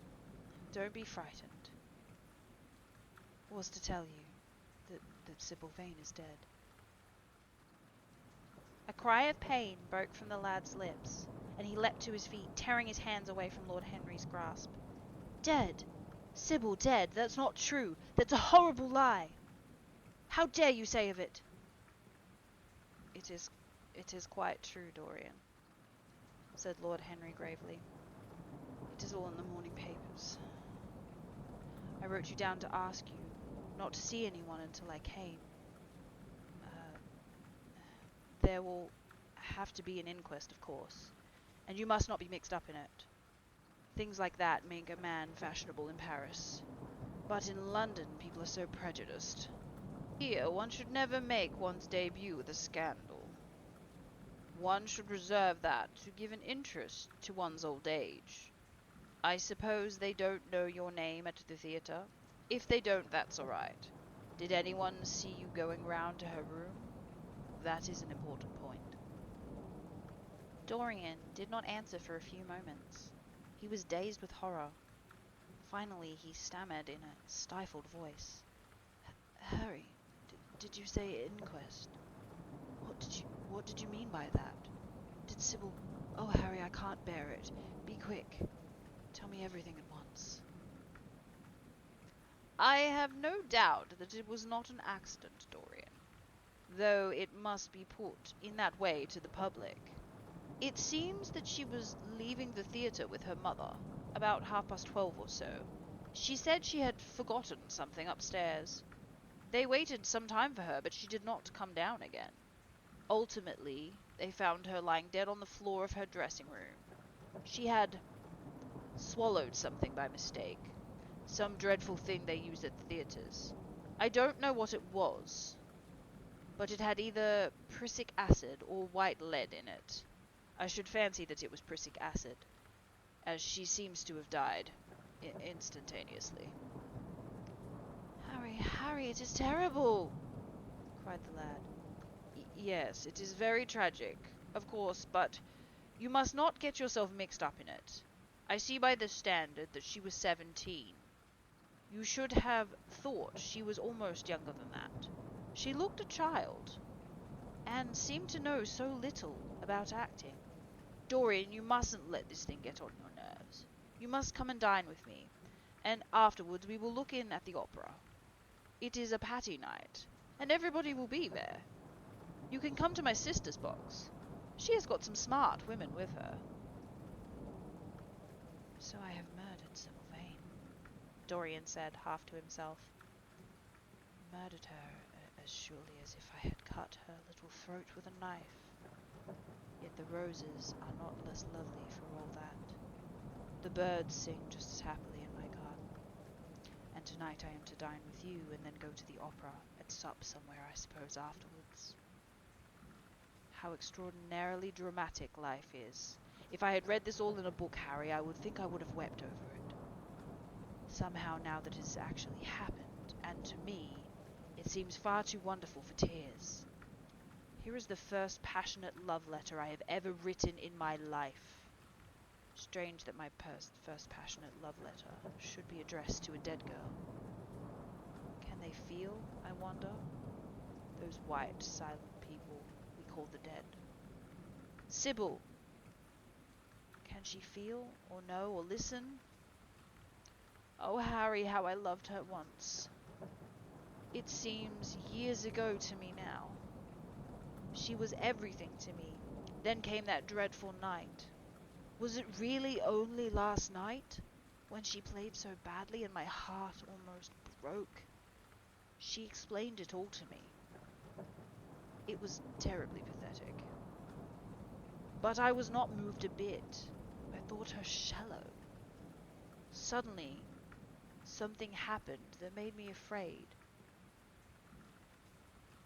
don't be frightened, was to tell you that Sybil Vane is dead. A cry of pain broke from the lad's lips, and he leapt to his feet, tearing his hands away from Lord Henry's grasp. Dead! Sybil dead! That's not true! That's a horrible lie! How dare you say of it? It is quite true, Dorian, said Lord Henry gravely. It is all in the morning papers. I wrote you down to ask you not to see anyone until I came. There will have to be an inquest, of course, and you must not be mixed up in it. Things like that make a man fashionable in Paris, but in London people are so prejudiced. Here, one should never make one's debut with a scandal. One should reserve that to give an interest to one's old age. I suppose they don't know your name at the theatre? If they don't, that's all right. Did anyone see you going round to her room? That is an important point. Dorian did not answer for a few moments. He was dazed with horror. Finally, he stammered in a stifled voice. Harry, did you say inquest? What did you mean by that? Did Sybil... Oh, Harry, I can't bear it. Be quick. Tell me everything at once. I have no doubt that it was not an accident, Dorian, though it must be put in that way to the public. It seems that she was leaving the theatre with her mother, about 12:30 or so. She said she had forgotten something upstairs. They waited some time for her, but she did not come down again. Ultimately, they found her lying dead on the floor of her dressing room. She had swallowed something by mistake. Some dreadful thing they use at the theatres. I don't know what it was, but it had either prussic acid or white lead in it. I should fancy that it was prussic acid, as she seems to have died instantaneously. Harry, it is terrible! Cried the lad. Yes, it is very tragic, of course, but you must not get yourself mixed up in it. I see by the standard that she was 17. You should have thought she was almost younger than that. She looked a child, and seemed to know so little about acting. Dorian, you mustn't let this thing get on your nerves. You must come and dine with me, and afterwards we will look in at the opera. It is a Patty night, and everybody will be there. You can come to my sister's box. She has got some smart women with her. So I have murdered Sybil Vane, Dorian said, half to himself. Murdered her as surely as if I had cut her little throat with a knife. Yet the roses are not less lovely for all that. The birds sing just as happily in my garden. And tonight I am to dine with you and then go to the opera and sup somewhere, I suppose, afterwards. How extraordinarily dramatic life is. If I had read this all in a book, Harry, I would think I would have wept over it. Somehow, now that it has actually happened, and to me, it seems far too wonderful for tears. Here is the first passionate love letter I have ever written in my life. Strange that my first passionate love letter should be addressed to a dead girl. Can they feel, I wonder? Those white, silent people we call the dead. Sybil! Can she feel, or know, or listen? Oh, Harry, how I loved her once. It seems years ago to me now. She was everything to me. Then came that dreadful night. Was it really only last night, when she played so badly and my heart almost broke? She explained it all to me. It was terribly pathetic. But I was not moved a bit. I thought her shallow. Suddenly, something happened that made me afraid.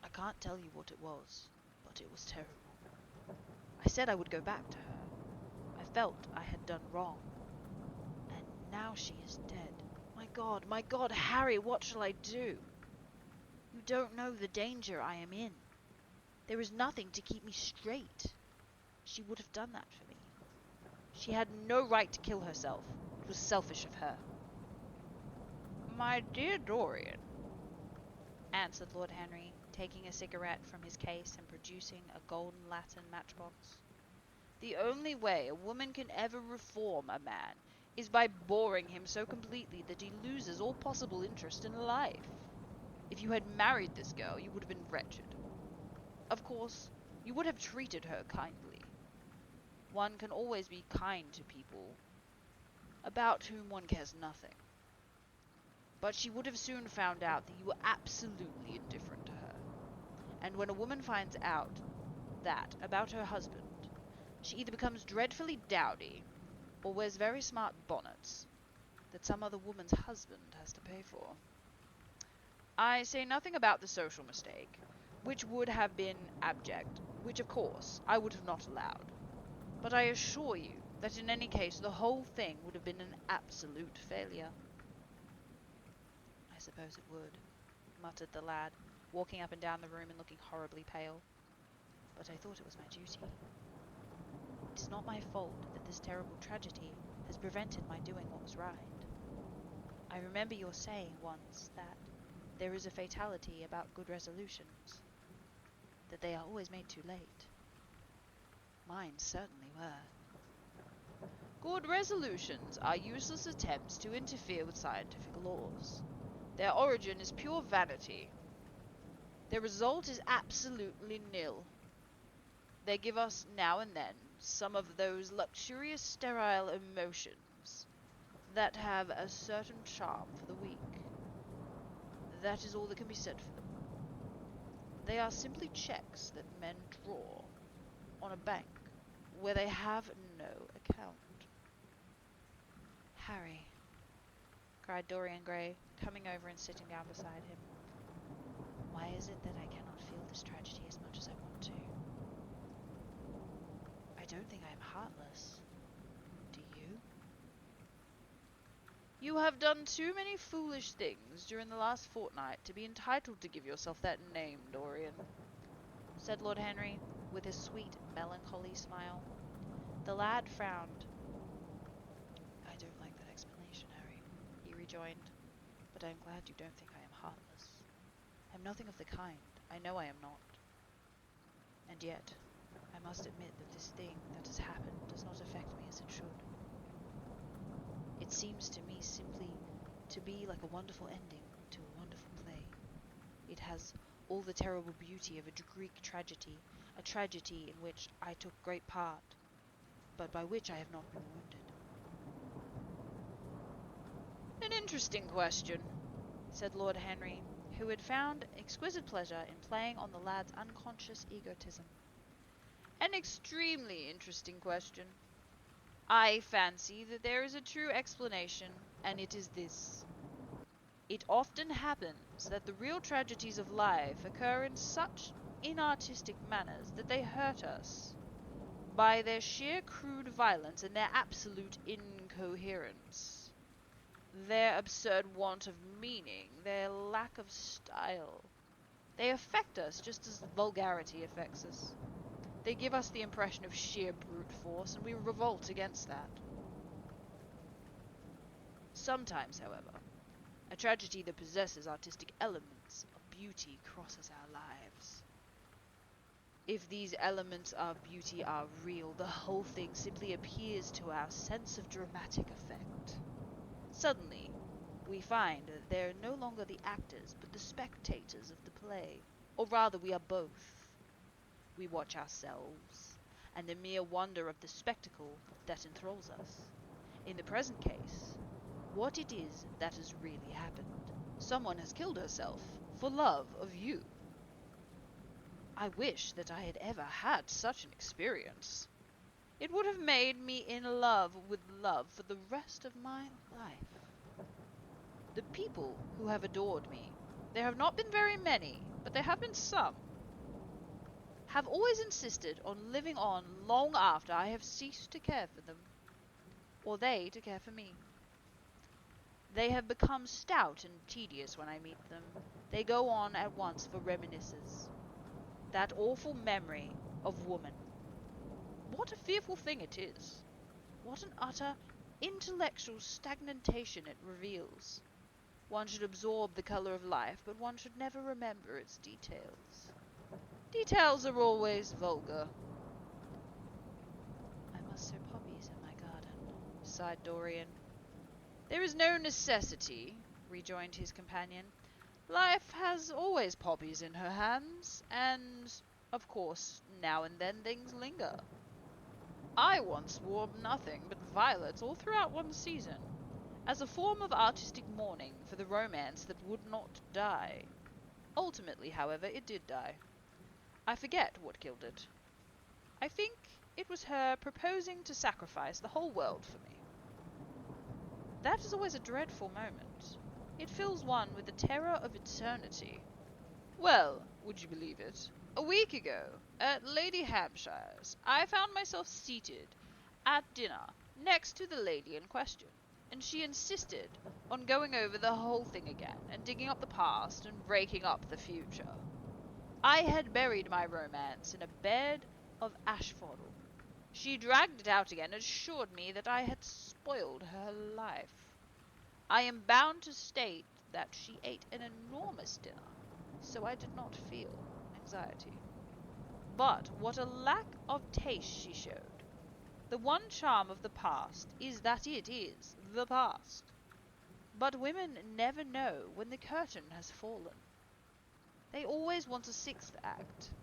I can't tell you what it was, but it was terrible. I said I would go back to her. I felt I had done wrong. And now she is dead. My God, Harry, what shall I do? You don't know the danger I am in. There is nothing to keep me straight. She would have done that for me. She had no right to kill herself. It was selfish of her. My dear Dorian, answered Lord Henry, taking a cigarette from his case and producing a golden latten matchbox. The only way a woman can ever reform a man is by boring him so completely that he loses all possible interest in life. If you had married this girl, you would have been wretched. Of course, you would have treated her kindly. One can always be kind to people about whom one cares nothing. But she would have soon found out that you were absolutely indifferent to her. And when a woman finds out that about her husband, she either becomes dreadfully dowdy or wears very smart bonnets that some other woman's husband has to pay for. I say nothing about the social mistake, which would have been abject, which of course I would have not allowed. But I assure you that in any case the whole thing would have been an absolute failure. I suppose it would, muttered the lad, walking up and down the room and looking horribly pale. But I thought it was my duty. It is not my fault that this terrible tragedy has prevented my doing what was right. I remember your saying once that there is a fatality about good resolutions, that they are always made too late. Mine certainly were. Good resolutions are useless attempts to interfere with scientific laws. Their origin is pure vanity. Their result is absolutely nil. They give us now and then some of those luxurious sterile emotions that have a certain charm for the weak. That is all that can be said for them. They are simply checks that men draw on a bank where they have no account. Harry, cried Dorian Gray, coming over and sitting down beside him. Why is it that I cannot feel this tragedy as much as I want to? I don't think I am heartless. Do you? You have done too many foolish things during the last fortnight to be entitled to give yourself that name, Dorian, said Lord Henry, with his sweet, melancholy smile. The lad frowned. I don't like that explanation, Harry, he rejoined, but I am glad you don't think I am heartless. I am nothing of the kind. I know I am not. And yet, I must admit that this thing that has happened does not affect me as it should. It seems to me simply to be like a wonderful ending to a wonderful play. It has all the terrible beauty of a Greek tragedy, a tragedy in which I took great part, but by which I have not been wounded. An interesting question, said Lord Henry, who had found exquisite pleasure in playing on the lad's unconscious egotism. An extremely interesting question. I fancy that there is a true explanation, and it is this. It often happens that the real tragedies of life occur in such inartistic manners that they hurt us, by their sheer crude violence and their absolute incoherence, their absurd want of meaning, their lack of style. They affect us just as vulgarity affects us. They give us the impression of sheer brute force, and we revolt against that. Sometimes, however, a tragedy that possesses artistic elements of beauty crosses our lives. If these elements of beauty are real, the whole thing simply appears to our sense of dramatic effect. Suddenly, we find that they are no longer the actors, but the spectators of the play, or rather we are both. We watch ourselves, and the mere wonder of the spectacle that enthralls us. In the present case, what it is that has really happened. Someone has killed herself for love of you. I wish that I had ever had such an experience. It would have made me in love with love for the rest of my life. The people who have adored me, there have not been very many, but there have been some, have always insisted on living on long after I have ceased to care for them, or they to care for me. They have become stout and tedious when I meet them. They go on at once for reminiscences. That awful memory of woman. What a fearful thing it is! What an utter intellectual stagnation it reveals! One should absorb the colour of life, but one should never remember its details. Details are always vulgar. I must sow poppies in my garden, sighed Dorian. There is no necessity, rejoined his companion. Life has always poppies in her hands, and, of course, now and then things linger. I once wore nothing but violets all throughout one season, as a form of artistic mourning for the romance that would not die. Ultimately, however, it did die. I forget what killed it. I think it was her proposing to sacrifice the whole world for me. That is always a dreadful moment. It fills one with the terror of eternity. Well, would you believe it? A week ago, at Lady Hampshire's, I found myself seated at dinner next to the lady in question, and she insisted on going over the whole thing again and digging up the past and breaking up the future. I had buried my romance in a bed of asphodel. She dragged it out again and assured me that I had spoiled her life. I am bound to state that she ate an enormous dinner, so I did not feel anxiety. But what a lack of taste she showed. The one charm of the past is that it is the past. But women never know when the curtain has fallen. They always want a sixth act.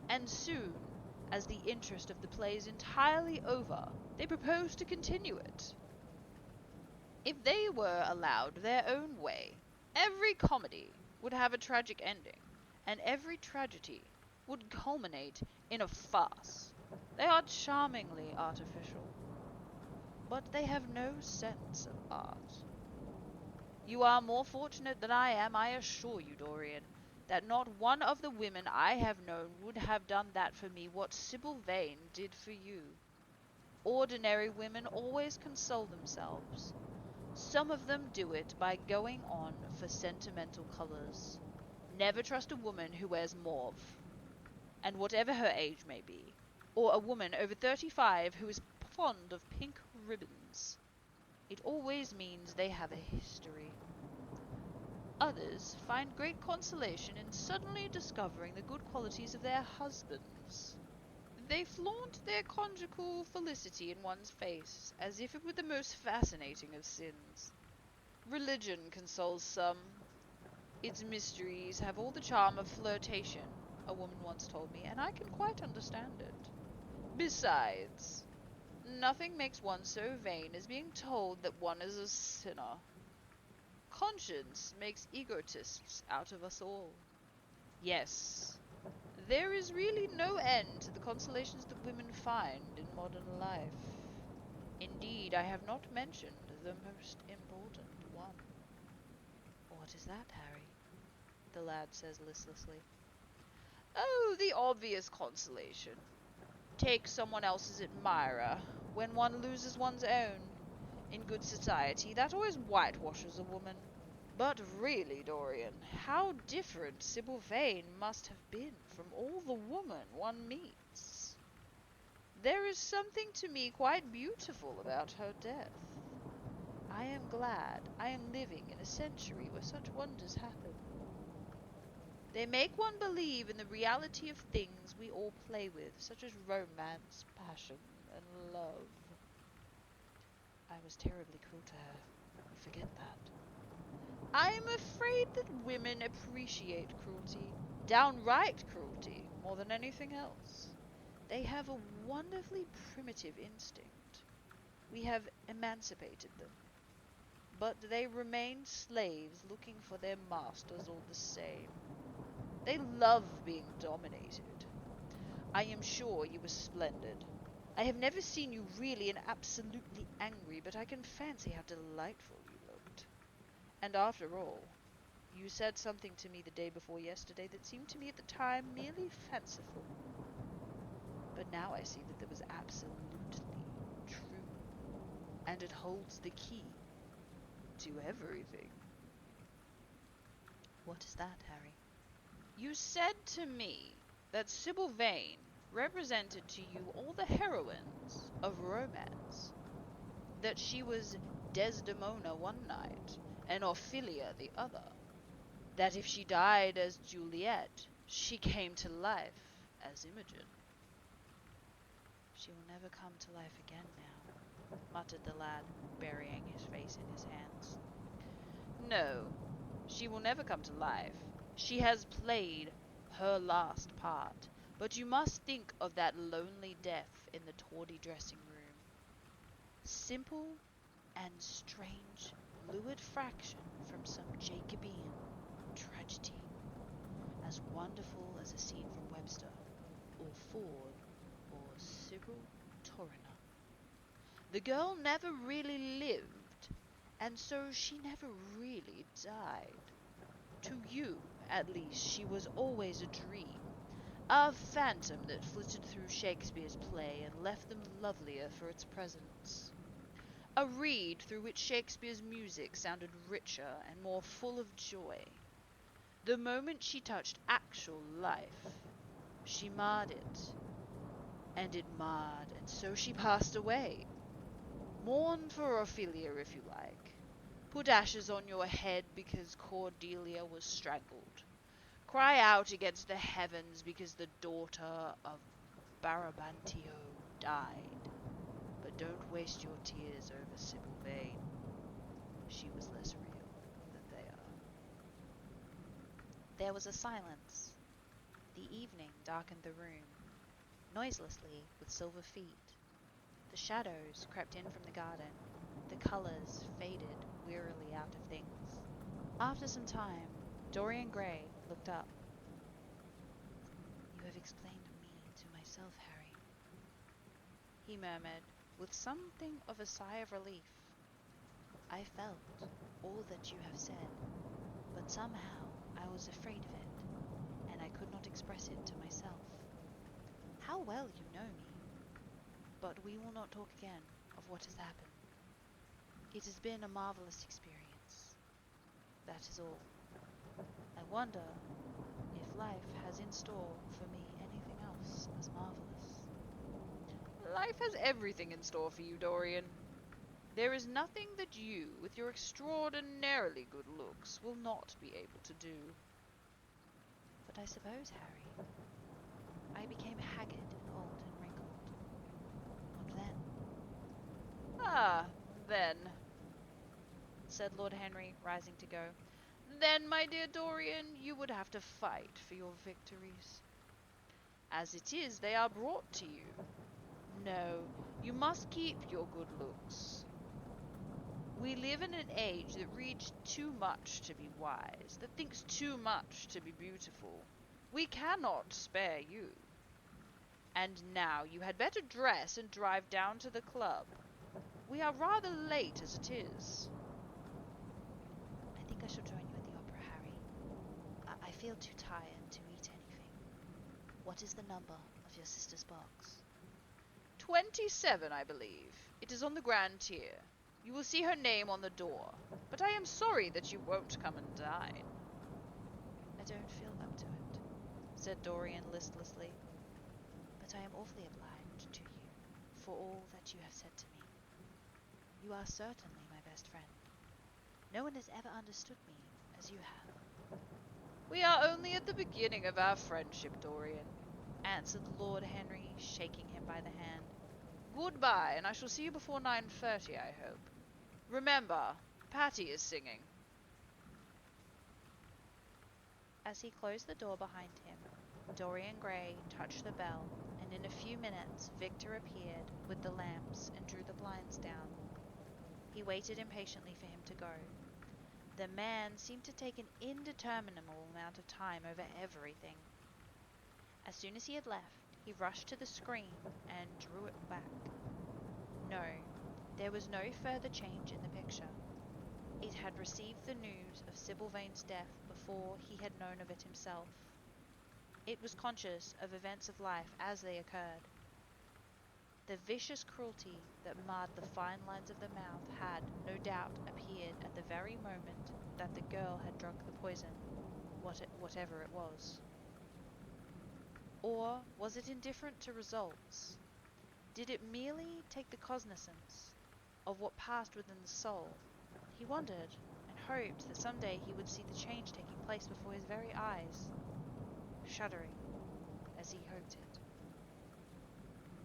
And soon, as the interest of the play is entirely over, they propose to continue it. If they were allowed their own way, every comedy would have a tragic ending, and every tragedy would culminate in a farce. They are charmingly artificial, but they have no sense of art. You are more fortunate than I am, I assure you, Dorian, that not one of the women I have known would have done that for me what Sybil Vane did for you. Ordinary women always console themselves. Some of them do it by going on for sentimental colours. Never trust a woman who wears mauve, and whatever her age may be, or a woman over 35 who is fond of pink ribbons. It always means they have a history. Others find great consolation in suddenly discovering the good qualities of their husbands. They flaunt their conjugal felicity in one's face, as if it were the most fascinating of sins. Religion consoles some. Its mysteries have all the charm of flirtation, a woman once told me, and I can quite understand it. Besides, nothing makes one so vain as being told that one is a sinner. Conscience makes egotists out of us all. Yes, there is really no end to the consolations that women find in modern life. Indeed, I have not mentioned the most important one. What is that, Harry? The lad says listlessly. Oh, the obvious consolation. Take someone else's admirer when one loses one's own. In good society, that always whitewashes a woman. But really, Dorian, how different Sybil Vane must have been from all the woman one meets. There is something to me quite beautiful about her death. I am glad I am living in a century where such wonders happen. They make one believe in the reality of things we all play with, such as romance, passion, and love. I was terribly cruel to her. You forget that. I am afraid that women appreciate cruelty, downright cruelty, more than anything else. They have a wonderfully primitive instinct. We have emancipated them, but they remain slaves looking for their masters all the same. They love being dominated. I am sure you were splendid. I have never seen you really and absolutely angry, but I can fancy how delightful you looked. And after all, you said something to me the day before yesterday that seemed to me at the time merely fanciful. But now I see that it was absolutely true, and it holds the key to everything. What is that, Harry? You said to me that Sybil Vane represented to you all the heroines of romance, that she was Desdemona one night and Ophelia the other, that if she died as Juliet, she came to life as Imogen. She will never come to life again now, muttered the lad, burying his face in his hands. No, she will never come to life. She has played her last part, but you must think of that lonely death in the tawdry dressing room. Simple and strange, lurid fraction from some Jacobean tragedy, as wonderful as a scene from Webster, or Ford, or Cyril Tourneur. The girl never really lived, And so she never really died. To you, at least, she was always a dream, a phantom that flitted through Shakespeare's play and left them lovelier for its presence. A reed through which Shakespeare's music sounded richer and more full of joy. The moment she touched actual life, she marred it, and it marred, and so she passed away. Mourn for Ophelia if you like. Put ashes on your head because Cordelia was strangled. Cry out against the heavens because the daughter of Barabantio died. But don't waste your tears over Sybil Vane. She was less real than they are. There was a silence. The evening darkened the room, noiselessly with silver feet. The shadows crept in from the garden. The colours faded wearily out of things. After some time, Dorian Gray looked up. You have explained me to myself, Harry, He murmured, with something of a sigh of relief. I felt all that you have said, but somehow I was afraid of it, and I could not express it to myself. How well you know me! But we will not talk again of what has happened. It has been a marvelous experience. That is all. I wonder if life has in store for me anything else as marvelous. Life has everything in store for you, Dorian. There is nothing that you, with your extraordinarily good looks, will not be able to do. But I suppose, Harry, I became haggard and old and wrinkled. What then? Ah, then, said Lord Henry, rising to go. Then, my dear Dorian, you would have to fight for your victories. As it is, they are brought to you. No, you must keep your good looks. We live in an age that reads too much to be wise, that thinks too much to be beautiful. We cannot spare you. And now you had better dress and drive down to the club. We are rather late as it is. I think I shall join you at the opera, Harry. I feel too tired to eat anything. What is the number of your sister's box? 27, I believe. It is on the grand tier. You will see her name on the door. But I am sorry that you won't come and dine. I don't feel up to it, said Dorian listlessly. but I am awfully obliged to you for all that you have said to me. You are certainly my best friend. No one has ever understood me as you have. We are only at the beginning of our friendship, Dorian, answered Lord Henry, shaking him by the hand. Goodbye, and I shall see you before 9:30, I hope. Remember, Patty is singing. As he closed the door behind him, Dorian Gray touched the bell, and in a few minutes Victor appeared with the lamps and drew the blinds down. He waited impatiently for him to go. The man seemed to take an indeterminable amount of time over everything. As soon as he had left, he rushed to the screen and drew it back. No, there was no further change in the picture. It had received the news of Sybil Vane's death before he had known of it himself. It was conscious of events of life as they occurred. The vicious cruelty that marred the fine lines of the mouth had, no doubt, appeared at the very moment that the girl had drunk the poison, whatever it was. Or was it indifferent to results? Did it merely take the cognizance of what passed within the soul? He wondered and hoped that some day he would see the change taking place before his very eyes, shuddering as he hoped it.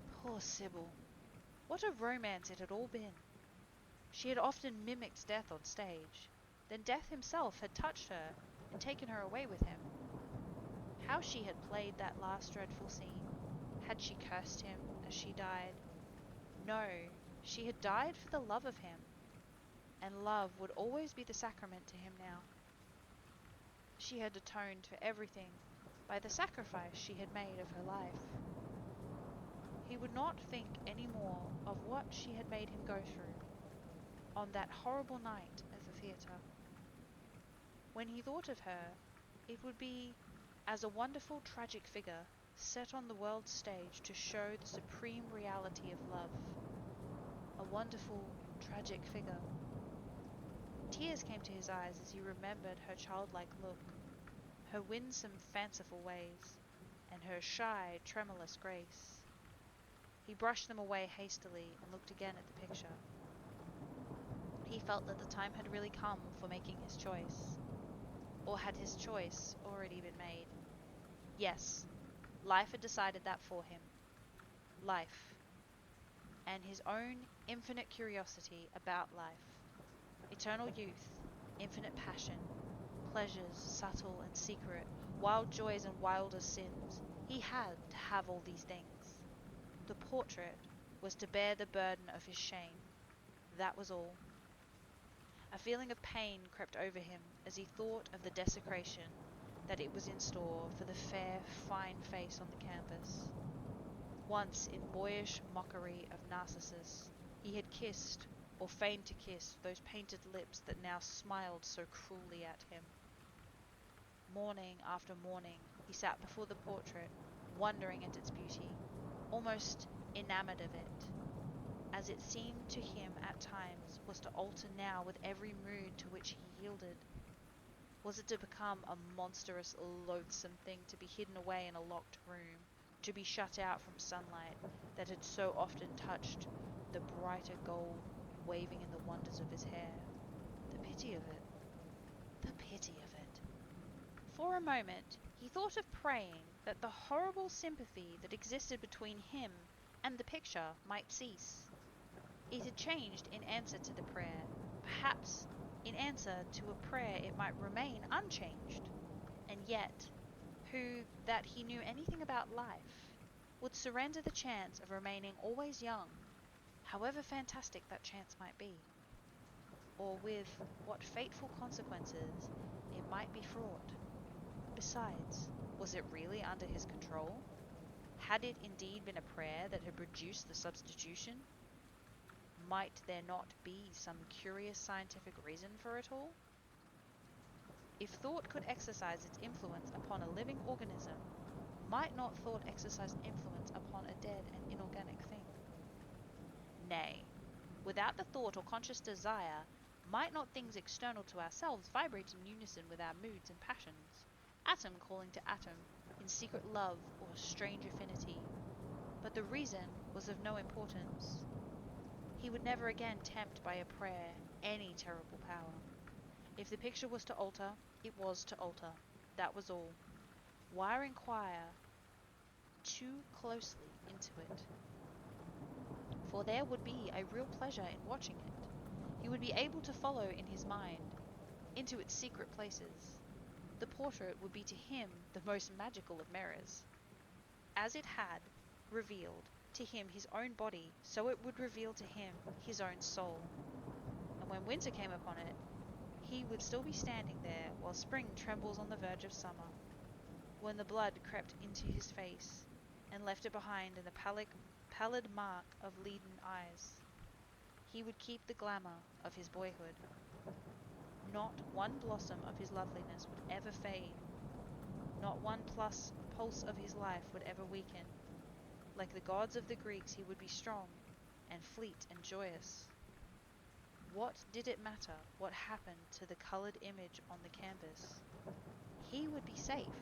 Poor Sybil! What a romance it had all been! She had often mimicked death on stage. Then death himself had touched her and taken her away with him. How she had played that last dreadful scene! Had she cursed him as she died? No, she had died for the love of him, and love would always be the sacrament to him now. She had atoned for everything by the sacrifice she had made of her life. He would not think any more of what she had made him go through. on that horrible night at the theatre. When he thought of her, it would be as a wonderful tragic figure set on the world's stage to show the supreme reality of love. A wonderful, tragic figure. Tears came to his eyes as he remembered her childlike look, her winsome, fanciful ways, and her shy, tremulous grace. He brushed them away hastily and looked again at the picture. He felt that the time had really come for making his choice. Or had his choice already been made? Yes, life had decided that for him. Life. And his own infinite curiosity about life. Eternal youth, infinite passion, pleasures subtle and secret, wild joys and wilder sins. He had to have all these things. The portrait was to bear the burden of his shame. That was all. A feeling of pain crept over him as he thought of the desecration that it was in store for the fair, fine face on the canvas. Once, in boyish mockery of Narcissus, he had kissed, or feigned to kiss, those painted lips that now smiled so cruelly at him. Morning after morning, he sat before the portrait, wondering at its beauty, almost enamored of it, as it seemed to him at times was to alter now with every mood to which he yielded. Was it to become a monstrous, loathsome thing to be hidden away in a locked room, to be shut out from sunlight that had so often touched the brighter gold waving in the wonders of his hair? The pity of it. The pity of it. For a moment, he thought of praying that the horrible sympathy that existed between him and the picture might cease. It had changed in answer to the prayer. Perhaps in answer to a prayer it might remain unchanged. And yet, who, that he knew anything about life, would surrender the chance of remaining always young, however fantastic that chance might be? Or with what fateful consequences it might be fraught? Besides, was it really under his control? Had it indeed been a prayer that had produced the substitution? Might there not be some curious scientific reason for it all? If thought could exercise its influence upon a living organism, might not thought exercise influence upon a dead and inorganic thing? Nay, without the thought or conscious desire, might not things external to ourselves vibrate in unison with our moods and passions, atom calling to atom, in secret love or strange affinity? But the reason was of no importance. He would never again tempt by a prayer any terrible power. If the picture was to alter, it was to alter. That was all. Why inquire too closely into it? For there would be a real pleasure in watching it. He would be able to follow in his mind, into its secret places. The portrait would be to him the most magical of mirrors. As it had revealed to him his own body, so it would reveal to him his own soul. And when winter came upon it, he would still be standing there while spring trembles on the verge of summer. When the blood crept into his face and left it behind in the pallid mark of leaden eyes, he would keep the glamour of his boyhood. Not one blossom of his loveliness would ever fade. Not one pulse of his life would ever weaken. Like the gods of the Greeks, he would be strong and fleet and joyous. What did it matter what happened to the coloured image on the canvas? He would be safe,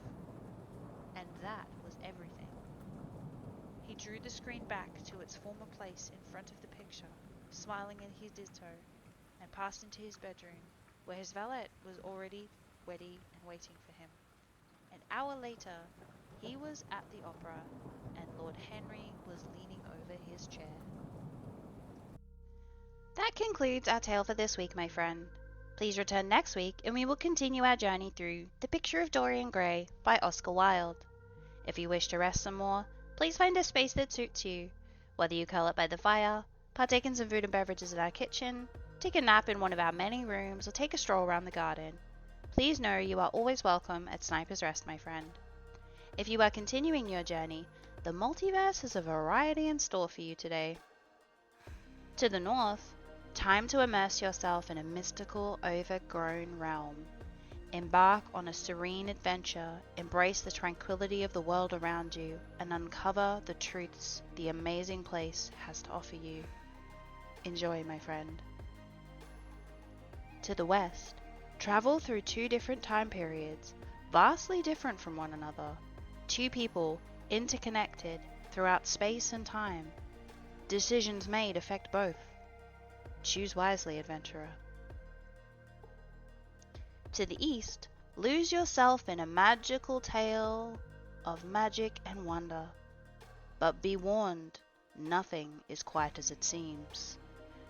and that was everything. He drew the screen back to its former place in front of the picture, smiling at his ditto, and passed into his bedroom, where his valet was already ready and waiting for him. An hour later, he was at the opera, and Lord Henry was leaning over his chair. That concludes our tale for this week, my friend. Please return next week and we will continue our journey through The Picture of Dorian Gray by Oscar Wilde. If you wish to rest some more, please find a space that suits you, whether you curl up by the fire, partake in some food and beverages in our kitchen, take a nap in one of our many rooms, or take a stroll around the garden. Please know you are always welcome at Sniper's Rest, my friend. If you are continuing your journey, the multiverse has a variety in store for you today. To the north, Time to immerse yourself in a mystical, overgrown realm. Embark on a serene adventure, embrace the tranquility of the world around you, and uncover the truths the amazing place has to offer you. Enjoy, my friend. To the west, travel through two different time periods, vastly different from one another. Two people, interconnected throughout space and time. Decisions made affect both. Choose wisely, adventurer. To the east, lose yourself in a magical tale of magic and wonder. But be warned, nothing is quite as it seems.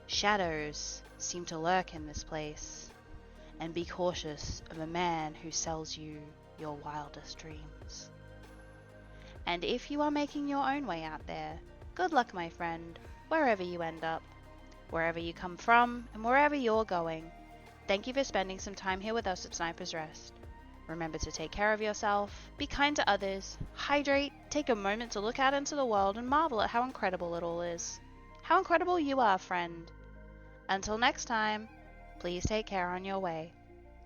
Shadows seem to lurk in this place, and be cautious of a man who sells you your wildest dreams. And if you are making your own way out there, good luck, my friend, wherever you end up, wherever you come from, and wherever you're going. Thank you for spending some time here with us at Sniper's Rest. Remember to take care of yourself, be kind to others, hydrate, take a moment to look out into the world and marvel at how incredible it all is. How incredible you are, friend. Until next time, please take care on your way.